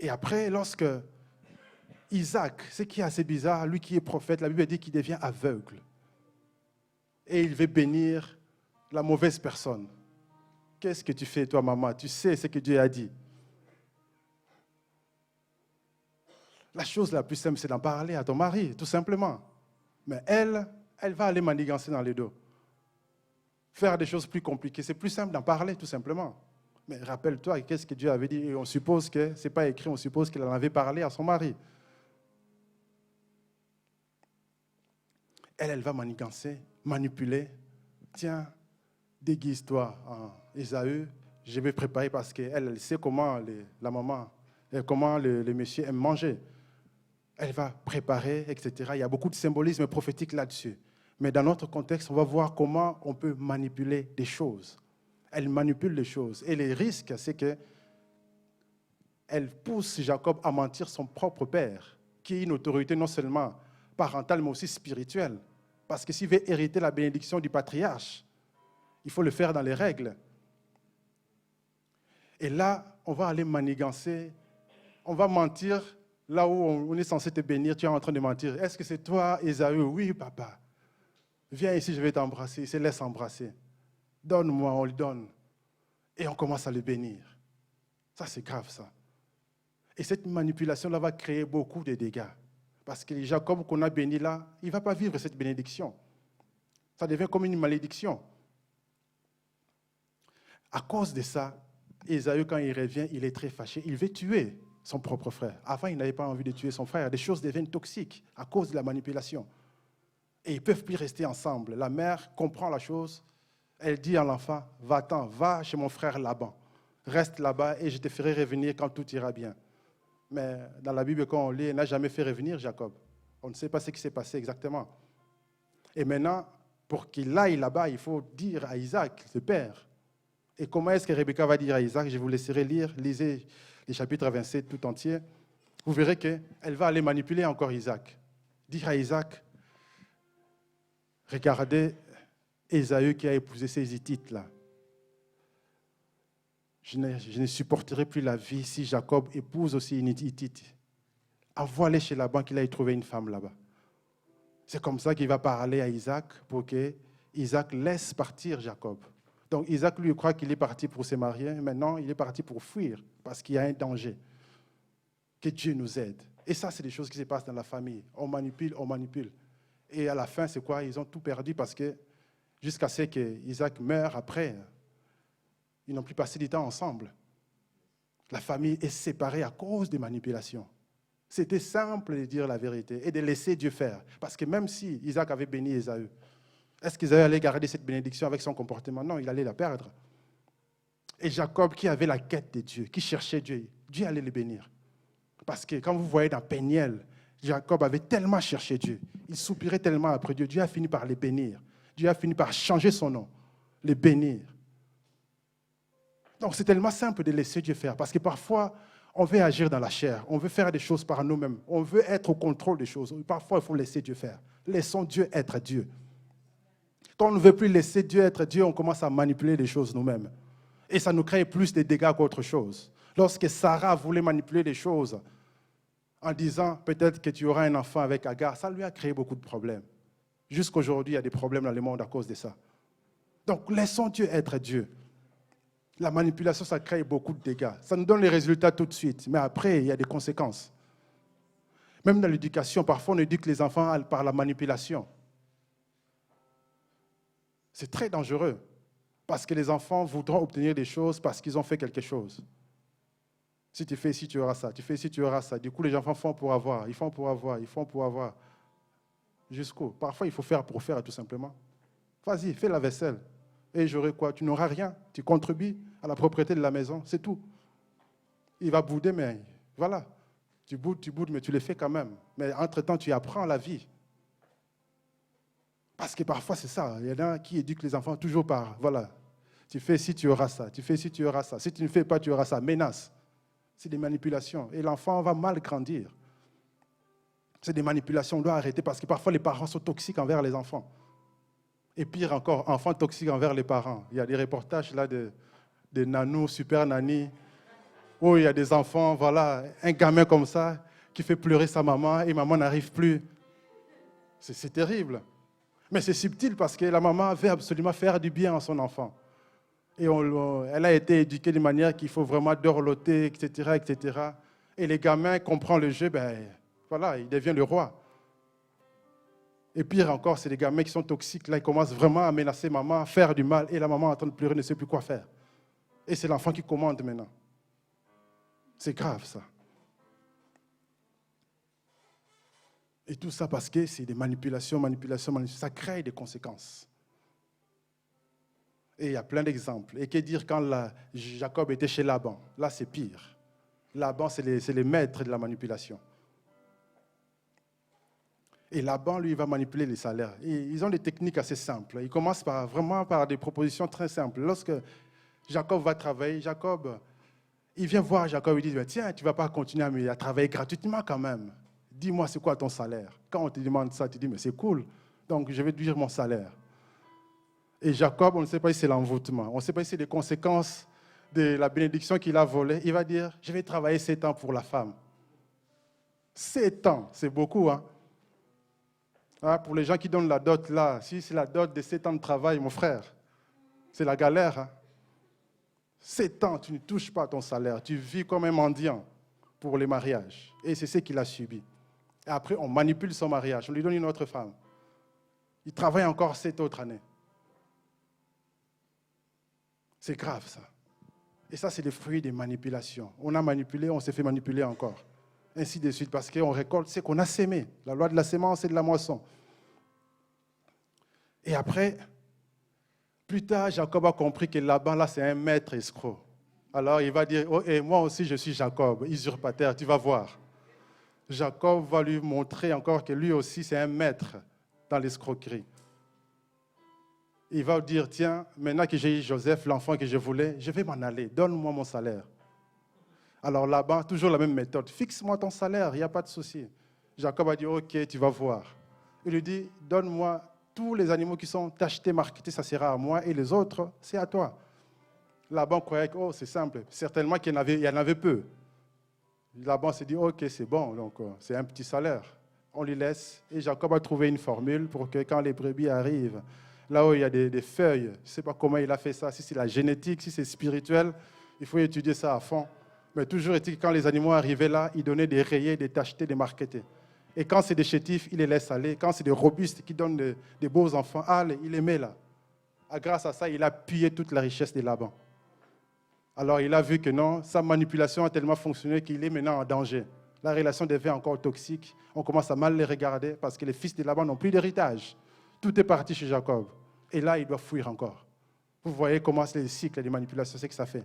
Et après, lorsque Isaac, ce qui est assez bizarre, lui qui est prophète, la Bible dit qu'il devient aveugle. Et il veut bénir la mauvaise personne. Qu'est-ce que tu fais, toi, maman? Tu sais ce que Dieu a dit. La chose la plus simple, c'est d'en parler à ton mari, tout simplement. Mais elle va aller manigancer dans les dos. Faire des choses plus compliquées, c'est plus simple d'en parler, tout simplement. Mais rappelle-toi, qu'est-ce que Dieu avait dit? Et on suppose que, ce n'est pas écrit, on suppose qu'elle en avait parlé à son mari. Elle va manigancer, manipuler. Tiens, déguise-toi en Ésaü, je vais préparer parce qu'elle sait comment la maman, comment le monsieur aime manger. Elle va préparer, etc. Il y a beaucoup de symbolisme prophétique là-dessus. Mais dans notre contexte, on va voir comment on peut manipuler des choses. Elle manipule les choses. Et le risque, c'est qu'elle pousse Jacob à mentir son propre père, qui est une autorité non seulement parentale, mais aussi spirituelle. Parce que s'il veut hériter la bénédiction du patriarche, il faut le faire dans les règles. Et là, on va aller manigancer, on va mentir là où on est censé te bénir, tu es en train de mentir. Est-ce que c'est toi, Ésaü? Oui, papa. Viens ici, je vais t'embrasser. Il se laisse embrasser. Donne-moi, on lui donne. Et on commence à le bénir. Ça, c'est grave, ça. Et cette manipulation-là va créer beaucoup de dégâts. Parce que Jacob qu'on a béni là, il ne va pas vivre cette bénédiction. Ça devient comme une malédiction. À cause de ça, Ésaü, quand il revient, il est très fâché. Il veut tuer son propre frère. Avant, il n'avait pas envie de tuer son frère. Des choses deviennent toxiques à cause de la manipulation. Et ils ne peuvent plus rester ensemble. La mère comprend la chose. Elle dit à l'enfant, va-t'en, va chez mon frère Laban. Reste là-bas et je te ferai revenir quand tout ira bien. Mais dans la Bible, quand on lit, elle n'a jamais fait revenir Jacob. On ne sait pas ce qui s'est passé exactement. Et maintenant, pour qu'il aille là-bas, il faut dire à Isaac, le père. Et comment est-ce que Rebecca va dire à Isaac? Je vous laisserai lire, lisez les chapitres 27 tout entier. Vous verrez qu'elle va aller manipuler encore Isaac. Dire à Isaac, regardez Ésaü qui a épousé ces Hittites-là. Je ne supporterai plus la vie si Jacob épouse aussi une Hittite. Envoie-les chez Laban qu'il aille trouver une femme là-bas. C'est comme ça qu'il va parler à Isaac pour que Isaac laisse partir Jacob. Donc Isaac, lui, croit qu'il est parti pour se marier. Maintenant, il est parti pour fuir parce qu'il y a un danger. Que Dieu nous aide. Et ça, c'est des choses qui se passent dans la famille. On manipule, on manipule. Et à la fin, c'est quoi? Ils ont tout perdu parce que jusqu'à ce qu'Isaac meure après, ils n'ont plus passé du temps ensemble. La famille est séparée à cause des manipulations. C'était simple de dire la vérité et de laisser Dieu faire. Parce que même si Isaac avait béni Ésaü, est-ce qu'Ésaü allait garder cette bénédiction avec son comportement? Non, il allait la perdre. Et Jacob, qui avait la quête de Dieu, qui cherchait Dieu, Dieu allait le bénir. Parce que quand vous voyez dans Péniel, Jacob avait tellement cherché Dieu, il soupirait tellement après Dieu, Dieu a fini par les bénir. Dieu a fini par changer son nom, les bénir. Donc c'est tellement simple de laisser Dieu faire, parce que parfois, on veut agir dans la chair, on veut faire des choses par nous-mêmes, on veut être au contrôle des choses. Parfois, il faut laisser Dieu faire. Laissons Dieu être Dieu. Quand on ne veut plus laisser Dieu être Dieu, on commence à manipuler les choses nous-mêmes. Et ça nous crée plus de dégâts qu'autre chose. Lorsque Sarah voulait manipuler les choses en disant peut-être que tu auras un enfant avec Agar, ça lui a créé beaucoup de problèmes. Jusqu'aujourd'hui, il y a des problèmes dans le monde à cause de ça. Donc, laissons Dieu être Dieu. La manipulation, ça crée beaucoup de dégâts. Ça nous donne les résultats tout de suite, mais après, il y a des conséquences. Même dans l'éducation, parfois, on éduque les enfants par la manipulation. C'est très dangereux, parce que les enfants voudront obtenir des choses parce qu'ils ont fait quelque chose. Si tu fais ici, tu auras ça. Tu fais ici, tu auras ça. Du coup, les enfants font pour avoir. Ils font pour avoir. Ils font pour avoir. Jusqu'où? Parfois, il faut faire pour faire, tout simplement. Vas-y, fais la vaisselle. Et j'aurai quoi? Tu n'auras rien. Tu contribues à la propriété de la maison, c'est tout. Il va bouder, mais voilà. Tu boudes, mais tu le fais quand même. Mais entre-temps, tu apprends la vie. Parce que parfois, c'est ça. Il y en a qui éduquent les enfants toujours par, voilà, tu fais ci, tu auras ça. Tu fais ci, tu auras ça. Si tu ne fais pas, tu auras ça. Menace. C'est des manipulations. Et l'enfant va mal grandir. C'est des manipulations. On doit arrêter parce que parfois, les parents sont toxiques envers les enfants. Et pire encore, enfants toxiques envers les parents. Il y a des reportages là de nanous, super nannies, où il y a des enfants, voilà, un gamin comme ça, qui fait pleurer sa maman et maman n'arrive plus. C'est terrible. Mais c'est subtil parce que la maman veut absolument faire du bien à son enfant. Et elle a été éduquée de manière qu'il faut vraiment dorloter, etc., etc. Et les gamins comprennent le jeu, ben voilà, il devient le roi. Et pire encore, c'est des gamins qui sont toxiques. Là, ils commencent vraiment à menacer maman, à faire du mal. Et la maman, en train de pleurer, ne sait plus quoi faire. Et c'est l'enfant qui commande maintenant. C'est grave, ça. Et tout ça parce que c'est des manipulations. Ça crée des conséquences. Et il y a plein d'exemples. Et que dire quand Jacob était chez Laban? Là, c'est pire. Laban, c'est les maîtres de la manipulation. Et Laban, lui, va manipuler les salaires. Et ils ont des techniques assez simples. Ils commencent vraiment par des propositions très simples. Lorsque Jacob va travailler, il vient voir Jacob et dit, tiens, tu ne vas pas continuer à travailler gratuitement quand même. Dis-moi, c'est quoi ton salaire? Quand on te demande ça, tu dis, mais c'est cool. Donc, je vais te dire mon salaire. Et Jacob, on ne sait pas si c'est l'envoûtement. On ne sait pas si c'est les conséquences de la bénédiction qu'il a volée. Il va dire, je vais travailler 7 ans pour la femme. 7 ans, c'est beaucoup, hein? Pour les gens qui donnent la dot, là, si c'est la dot de 7 ans de travail, mon frère, c'est la galère. Hein? 7 ans, tu ne touches pas ton salaire. Tu vis comme un mendiant pour les mariages. Et c'est ce qu'il a subi. Et après, on manipule son mariage. On lui donne une autre femme. Il travaille encore 7 autres années. C'est grave, ça. Et ça, c'est le fruit des manipulations. On a manipulé, on s'est fait manipuler encore. Ainsi de suite, parce qu'on récolte ce qu'on a sémé. La loi de la sémence et de la moisson. Et après, plus tard, Jacob a compris que Laban, là, c'est un maître escroc. Alors, il va dire, oh, et moi aussi, je suis Jacob, usurpateur, tu vas voir. Jacob va lui montrer encore que lui aussi, c'est un maître dans l'escroquerie. Il va dire, tiens, maintenant que j'ai eu Joseph, l'enfant que je voulais, je vais m'en aller, donne-moi mon salaire. Alors là-bas, toujours la même méthode. Fixe-moi ton salaire, il n'y a pas de souci. Jacob a dit, ok, tu vas voir. Il lui dit, donne-moi tous les animaux qui sont achetés, marketés, ça sera à moi, et les autres, c'est à toi. Laban croyait que, c'est simple. Certainement qu'il y en avait peu. Laban s'est dit, ok, c'est bon, donc c'est un petit salaire. On lui laisse. Et Jacob a trouvé une formule pour que quand les brebis arrivent, là où il y a des feuilles, je ne sais pas comment il a fait ça, si c'est la génétique, si c'est spirituel, il faut étudier ça à fond. Mais toujours est-il que quand les animaux arrivaient là, il donnait des rayés, des tachetés, des marquetés. Et quand c'est des chétifs, il les laisse aller. Quand c'est des robustes qui donnent des beaux enfants, allez, il les met là. Grâce à ça, il a pillé toute la richesse de Laban. Alors il a vu que non, sa manipulation a tellement fonctionné qu'il est maintenant en danger. La relation devient encore toxique. On commence à mal les regarder parce que les fils de Laban n'ont plus d'héritage. Tout est parti chez Jacob. Et là, il doit fuir encore. Vous voyez comment c'est le cycle de manipulation, c'est que ça fait.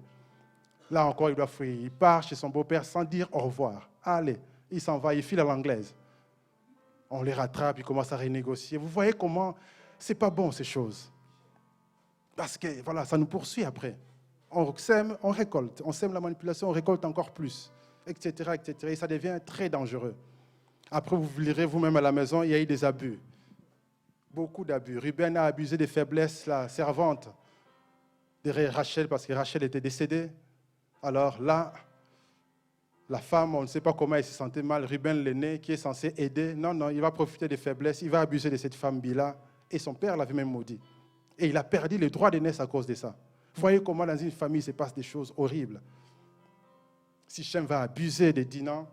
Là encore, il doit fuir. Il part chez son beau-père sans dire au revoir. Allez, il s'en va, il file à l'anglaise. On les rattrape, il commence à renégocier. Vous voyez comment c'est pas bon ces choses. Parce que voilà, ça nous poursuit après. On sème, on récolte. On sème la manipulation, on récolte encore plus, etc., etc. Et ça devient très dangereux. Après, vous lirez vous-même à la maison, il y a eu des abus. Beaucoup d'abus. Ruben a abusé des faiblesses, la servante de Rachel, parce que Rachel était décédée. Alors là, la femme, on ne sait pas comment elle se sentait mal. Ruben, l'aîné, qui est censé aider, non, il va profiter des faiblesses, il va abuser de cette femme-là. Et son père l'avait même maudit. Et il a perdu le droit d'aînesse à cause de ça. Vous voyez comment dans une famille se passe des choses horribles. Sichem va abuser de Dinan.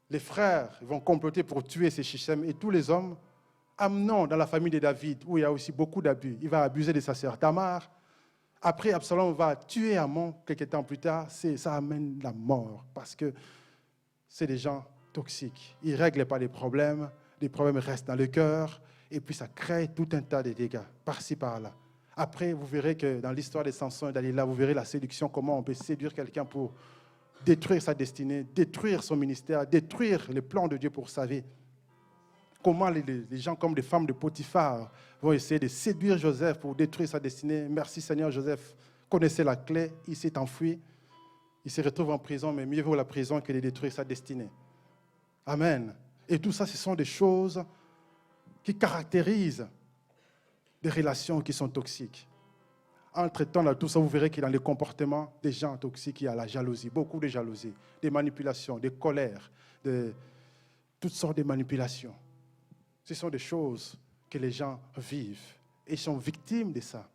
Les frères vont comploter pour tuer ces Sichem. Et tous les hommes, Amnon, dans la famille de David, où il y a aussi beaucoup d'abus, il va abuser de sa sœur Tamar. Après, Absalom va tuer Amnon quelques temps plus tard. Ça amène la mort parce que c'est des gens toxiques. Ils ne règlent pas les problèmes restent dans le cœur. Et puis ça crée tout un tas de dégâts, par-ci, par-là. Après, vous verrez que dans l'histoire de Samson et Dalila, vous verrez la séduction, comment on peut séduire quelqu'un pour détruire sa destinée, détruire son ministère, détruire les plans de Dieu pour sa vie. Comment les gens comme des femmes de Potiphar vont essayer de séduire Joseph pour détruire sa destinée. Merci Seigneur, Joseph connaissait la clé, il s'est enfui, il se retrouve en prison, mais mieux vaut la prison que de détruire sa destinée. Amen. Et tout ça, ce sont des choses qui caractérisent des relations qui sont toxiques. Entre-temps, dans tout ça, vous verrez que dans les comportements des gens toxiques, il y a la jalousie, beaucoup de jalousie, des manipulations, des colères, toutes sortes de manipulations. Ce sont des choses que les gens vivent et sont victimes de ça.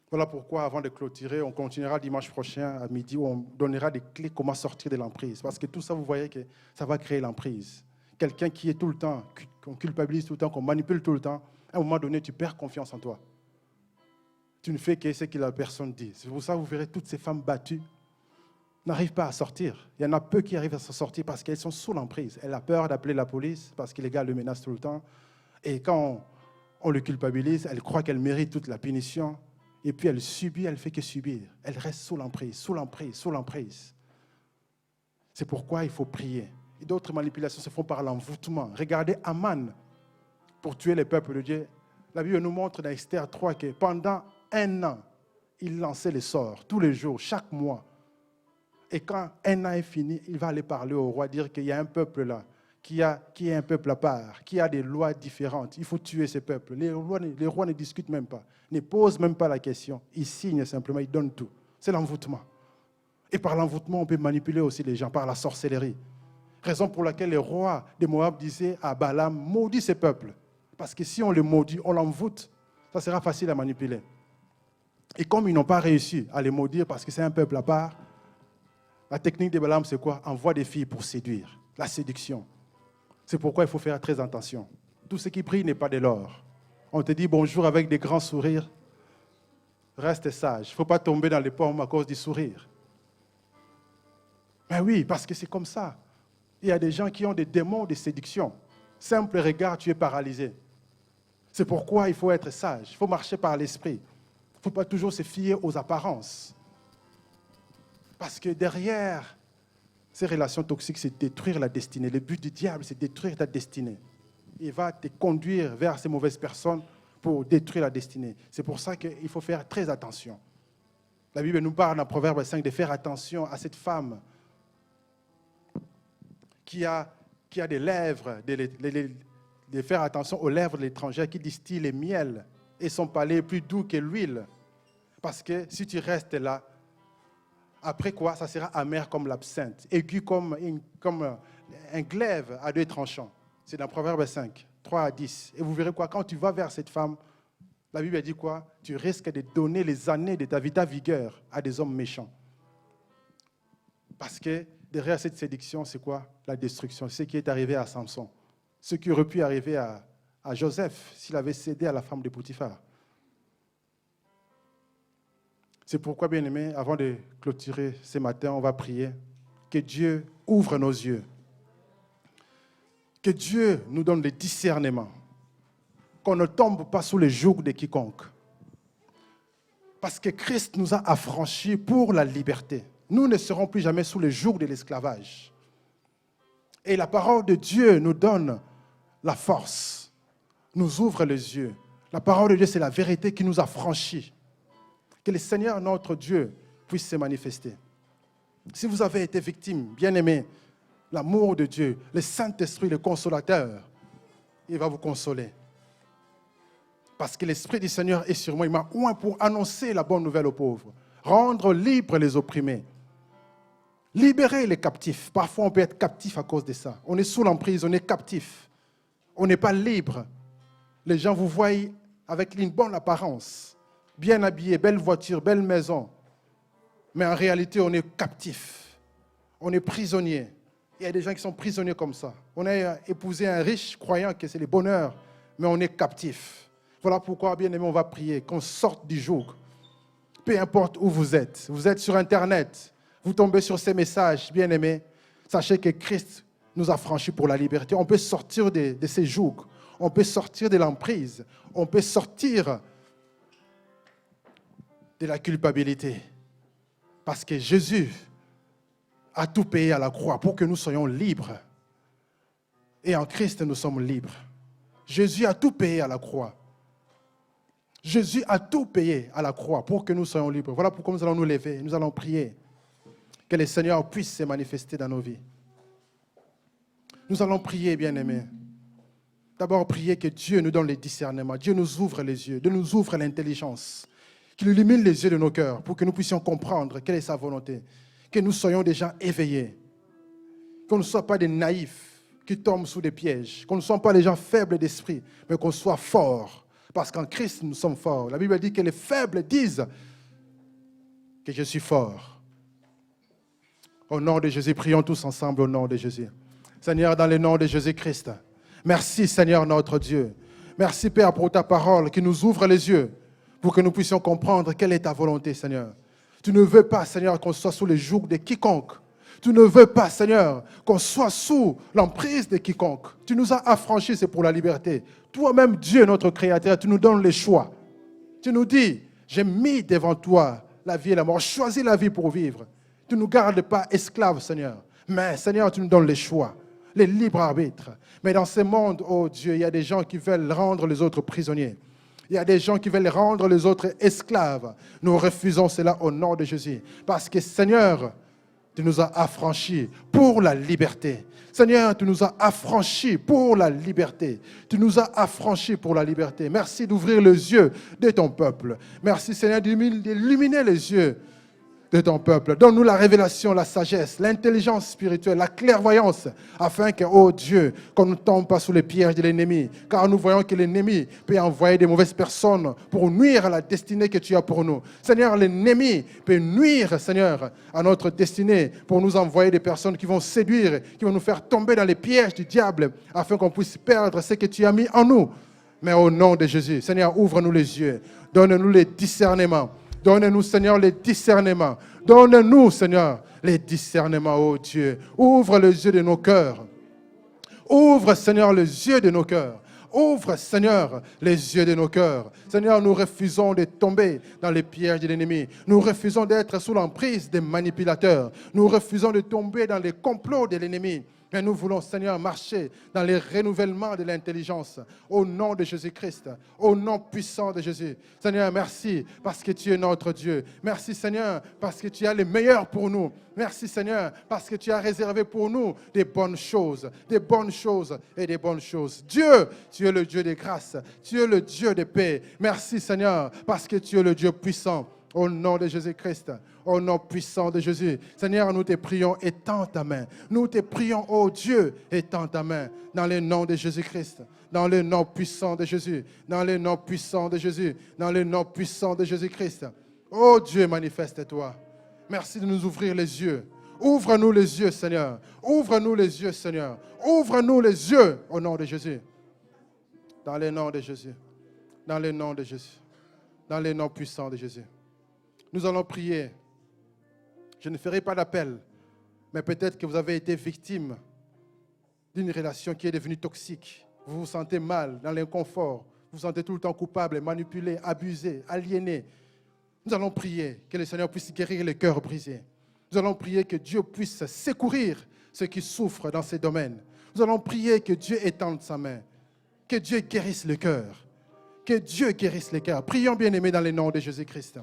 Voilà pourquoi, avant de clôturer, on continuera dimanche prochain à midi où on donnera des clés comment sortir de l'emprise. Parce que tout ça, vous voyez que ça va créer l'emprise. Quelqu'un qui est tout le temps, qu'on culpabilise tout le temps, qu'on manipule tout le temps, à un moment donné, tu perds confiance en toi. Tu ne fais que ce que la personne dit. C'est pour ça que vous verrez toutes ces femmes battues n'arrivent pas à sortir. Il y en a peu qui arrivent à s'en sortir parce qu'elles sont sous l'emprise. Elle a peur d'appeler la police parce que les gars le menacent tout le temps. Et quand on le culpabilise, elle croit qu'elle mérite toute la punition. Et puis elle subit, elle ne fait que subir. Elle reste sous l'emprise, sous l'emprise, sous l'emprise. C'est pourquoi il faut prier. Et d'autres manipulations se font par l'envoûtement. Regardez Aman pour tuer les peuples de Dieu. La Bible nous montre dans Esther 3 que pendant 1 an, il lançait les sorts, tous les jours, chaque mois. Et quand 1 an est fini, il va aller parler au roi, dire qu'il y a un peuple là, qui est un peuple à part, qui a des lois différentes. Il faut tuer ces peuples. Les rois ne discutent même pas, ne posent même pas la question. Ils signent simplement, ils donnent tout. C'est l'envoûtement. Et par l'envoûtement, on peut manipuler aussi les gens, par la sorcellerie. Raison pour laquelle les rois de Moab disaient à Balaam, maudis ces peuples. Parce que si on les maudit, on l'envoûte, ça sera facile à manipuler. Et comme ils n'ont pas réussi à les maudire parce que c'est un peuple à part, la technique de Balaam, c'est quoi? Envoie des filles pour séduire, la séduction. C'est pourquoi il faut faire très attention. Tout ce qui brille n'est pas de l'or. On te dit bonjour avec des grands sourires. Reste sage. Il ne faut pas tomber dans les pommes à cause du sourire. Ben oui, parce que c'est comme ça. Il y a des gens qui ont des démons de séduction. Simple regard, tu es paralysé. C'est pourquoi il faut être sage. Il faut marcher par l'esprit. Il ne faut pas toujours se fier aux apparences. Parce que derrière ces relations toxiques, c'est détruire la destinée. Le but du diable, c'est détruire ta destinée. Il va te conduire vers ces mauvaises personnes pour détruire la destinée. C'est pour ça qu'il faut faire très attention. La Bible nous parle dans Proverbe 5 de faire attention à cette femme qui a des lèvres, de faire attention aux lèvres de l'étranger qui distille le miel et son palais est plus doux que l'huile. Parce que si tu restes là, après quoi, ça sera amer comme l'absinthe, aigu comme un glaive à 2 tranchants. C'est dans Proverbe 5, 3 à 10. Et vous verrez quoi, quand tu vas vers cette femme, la Bible dit quoi? Tu risques de donner les années de ta vie, ta vigueur à des hommes méchants. Parce que derrière cette séduction, c'est quoi? La destruction. C'est ce qui est arrivé à Samson. Ce qui aurait pu arriver à Joseph s'il avait cédé à la femme de Potiphar. C'est pourquoi, bien-aimés, avant de clôturer ce matin, on va prier que Dieu ouvre nos yeux. Que Dieu nous donne le discernement. Qu'on ne tombe pas sous le joug de quiconque. Parce que Christ nous a affranchis pour la liberté. Nous ne serons plus jamais sous le joug de l'esclavage. Et la parole de Dieu nous donne la force, nous ouvre les yeux. La parole de Dieu, c'est la vérité qui nous affranchit. Que le Seigneur, notre Dieu, puisse se manifester. Si vous avez été victime, bien-aimé, l'amour de Dieu, le Saint-Esprit, le consolateur, il va vous consoler. Parce que l'Esprit du Seigneur est sur moi. Il m'a oint pour annoncer la bonne nouvelle aux pauvres, rendre libres les opprimés, libérer les captifs. Parfois, on peut être captif à cause de ça. On est sous l'emprise, on est captif. On n'est pas libre. Les gens vous voient avec une bonne apparence, bien habillé, belle voiture, belle maison. Mais en réalité, on est captif. On est prisonnier. Il y a des gens qui sont prisonniers comme ça. On a épousé un riche croyant que c'est le bonheur, mais on est captif. Voilà pourquoi, bien aimé, on va prier qu'on sorte du joug. Peu importe où vous êtes sur Internet, vous tombez sur ces messages, bien aimés, sachez que Christ nous a franchis pour la liberté. On peut sortir de ces jougs. on peut sortir de l'emprise, on peut sortir de la culpabilité. Parce que Jésus a tout payé à la croix pour que nous soyons libres. Et en Christ, nous sommes libres. Jésus a tout payé à la croix. Jésus a tout payé à la croix pour que nous soyons libres. Voilà pourquoi nous allons nous lever, nous allons prier. Que le Seigneur puisse se manifester dans nos vies. Nous allons prier, bien-aimés. D'abord, prier que Dieu nous donne les discernements. Dieu nous ouvre les yeux, Dieu nous ouvre l'intelligence. Qu'il illumine les yeux de nos cœurs pour que nous puissions comprendre quelle est sa volonté. Que nous soyons des gens éveillés. Qu'on ne soit pas des naïfs qui tombent sous des pièges. Qu'on ne soit pas des gens faibles d'esprit, mais qu'on soit forts. Parce qu'en Christ, nous sommes forts. La Bible dit que les faibles disent que je suis fort. Au nom de Jésus, prions tous ensemble au nom de Jésus. Seigneur, dans le nom de Jésus-Christ, merci Seigneur notre Dieu. Merci Père pour ta parole qui nous ouvre les yeux pour que nous puissions comprendre quelle est ta volonté, Seigneur. Tu ne veux pas, Seigneur, qu'on soit sous le joug de quiconque. Tu ne veux pas, Seigneur, qu'on soit sous l'emprise de quiconque. Tu nous as affranchis, c'est pour la liberté. Toi-même, Dieu, notre Créateur, tu nous donnes les choix. Tu nous dis, j'ai mis devant toi la vie et la mort. Choisis la vie pour vivre. Tu ne nous gardes pas esclaves, Seigneur. Mais, Seigneur, tu nous donnes les choix, les libres arbitres. Mais dans ce monde, oh Dieu, il y a des gens qui veulent rendre les autres prisonniers. Il y a des gens qui veulent rendre les autres esclaves. Nous refusons cela au nom de Jésus. Parce que, Seigneur, tu nous as affranchis pour la liberté. Seigneur, tu nous as affranchis pour la liberté. Tu nous as affranchis pour la liberté. Merci d'ouvrir les yeux de ton peuple. Merci, Seigneur, d'illuminer les yeux de ton peuple. Donne-nous la révélation, la sagesse, l'intelligence spirituelle, la clairvoyance, afin que, oh Dieu, qu'on ne tombe pas sous les pièges de l'ennemi. Car nous voyons que l'ennemi peut envoyer des mauvaises personnes pour nuire à la destinée que tu as pour nous. Seigneur, l'ennemi peut nuire, Seigneur, à notre destinée pour nous envoyer des personnes qui vont séduire, qui vont nous faire tomber dans les pièges du diable, afin qu'on puisse perdre ce que tu as mis en nous. Mais au nom de Jésus, Seigneur, ouvre-nous les yeux. Donne-nous les discernements. Donne-nous, Seigneur, les discernements. Donne-nous, Seigneur, les discernements, oh Dieu. Ouvre les yeux de nos cœurs. Ouvre, Seigneur, les yeux de nos cœurs. Ouvre, Seigneur, les yeux de nos cœurs. Seigneur, nous refusons de tomber dans les pièges de l'ennemi. Nous refusons d'être sous l'emprise des manipulateurs. Nous refusons de tomber dans les complots de l'ennemi. Mais nous voulons, Seigneur, marcher dans les renouvellements de l'intelligence. Au nom de Jésus-Christ, au nom puissant de Jésus. Seigneur, merci parce que tu es notre Dieu. Merci, Seigneur, parce que tu as le meilleur pour nous. Merci, Seigneur, parce que tu as réservé pour nous des bonnes choses et des bonnes choses. Dieu, tu es le Dieu de grâce. Tu es le Dieu de paix. Merci, Seigneur, parce que tu es le Dieu puissant. Au nom de Jésus-Christ, au nom puissant de Jésus. Seigneur, nous te prions, étends ta main. Nous te prions, oh Dieu, étends ta main. Dans le nom de Jésus-Christ, dans le nom puissant de Jésus, dans le nom puissant de Jésus, dans le nom puissant de Jésus-Christ. Oh Dieu, manifeste-toi. Merci de nous ouvrir les yeux. Ouvre-nous les yeux, Seigneur. Ouvre-nous les yeux, Seigneur. Ouvre-nous les yeux, au nom de Jésus. Dans le nom de Jésus. Dans le nom de Jésus. Dans le nom puissant de Jésus. Nous allons prier. Je ne ferai pas d'appel, mais peut-être que vous avez été victime d'une relation qui est devenue toxique. Vous vous sentez mal, dans l'inconfort. Vous vous sentez tout le temps coupable, manipulé, abusé, aliéné. Nous allons prier que le Seigneur puisse guérir les cœurs brisés. Nous allons prier que Dieu puisse secourir ceux qui souffrent dans ces domaines. Nous allons prier que Dieu étende sa main, que Dieu guérisse le cœur, que Dieu guérisse les cœurs. Prions, bien-aimés, dans le nom de Jésus-Christ.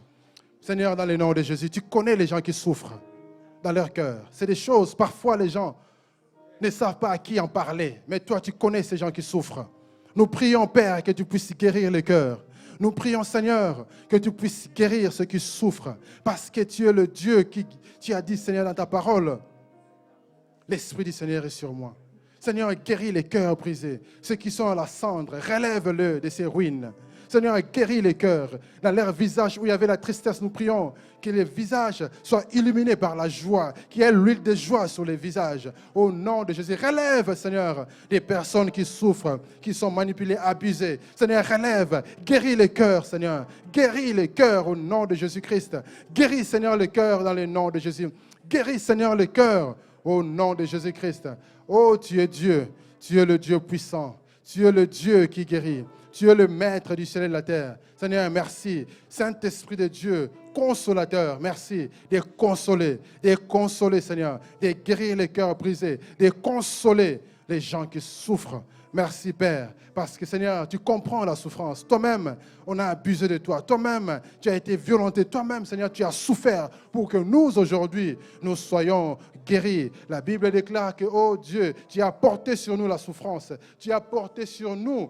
Seigneur, dans le nom de Jésus, tu connais les gens qui souffrent dans leur cœur. C'est des choses, parfois les gens ne savent pas à qui en parler, mais toi, tu connais ces gens qui souffrent. Nous prions, Père, que tu puisses guérir le cœur. Nous prions, Seigneur, que tu puisses guérir ceux qui souffrent, parce que tu es le Dieu qui, tu as dit, Seigneur, dans ta parole, l'Esprit du Seigneur est sur moi. Seigneur, guéris les cœurs brisés, ceux qui sont à la cendre, relève-le de ces ruines. Seigneur, guéris les cœurs. Dans leur visage où il y avait la tristesse, nous prions que les visages soient illuminés par la joie, qu'il y ait l'huile de joie sur les visages. Au nom de Jésus, relève, Seigneur, des personnes qui souffrent, qui sont manipulées, abusées. Seigneur, relève, guéris les cœurs, Seigneur. Guéris les cœurs au nom de Jésus-Christ. Guéris, Seigneur, les cœurs dans le nom de Jésus. Guéris, Seigneur, les cœurs au nom de Jésus-Christ. Oh, tu es Dieu. Tu es le Dieu puissant. Tu es le Dieu qui guérit. Tu es le maître du ciel et de la terre. Seigneur, merci. Saint-Esprit de Dieu, consolateur, merci de consoler, Seigneur, de guérir les cœurs brisés, de consoler les gens qui souffrent. Merci, Père, parce que, Seigneur, tu comprends la souffrance. Toi-même, on a abusé de toi. Toi-même, tu as été violenté. Toi-même, Seigneur, tu as souffert pour que nous, aujourd'hui, nous soyons guéris. La Bible déclare que, oh Dieu, tu as porté sur nous la souffrance. Tu as porté sur nous,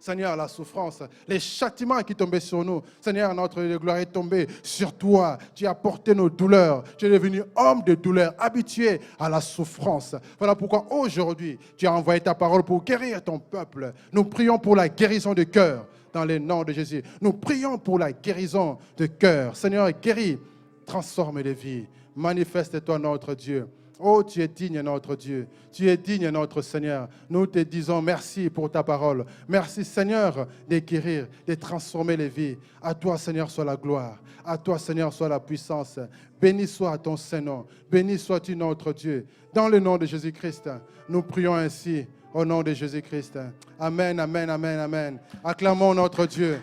Seigneur, la souffrance, les châtiments qui tombaient sur nous. Seigneur, notre gloire est tombée sur toi. Tu as porté nos douleurs. Tu es devenu homme de douleur, habitué à la souffrance. Voilà pourquoi aujourd'hui, tu as envoyé ta parole pour guérir ton peuple. Nous prions pour la guérison de cœur dans le nom de Jésus. Nous prions pour la guérison de cœur. Seigneur, guéris, transforme les vies. Manifeste-toi, notre Dieu. Oh, tu es digne, notre Dieu. Tu es digne, notre Seigneur. Nous te disons merci pour ta parole. Merci, Seigneur, de guérir, de transformer les vies. À toi, Seigneur, soit la gloire. À toi, Seigneur, soit la puissance. Béni soit ton Saint-Nom. Béni sois-tu, notre Dieu. Dans le nom de Jésus-Christ, nous prions ainsi, au nom de Jésus-Christ. Amen, amen, amen, amen. Acclamons notre Dieu.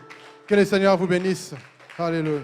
Que le Seigneur vous bénisse. Alléluia.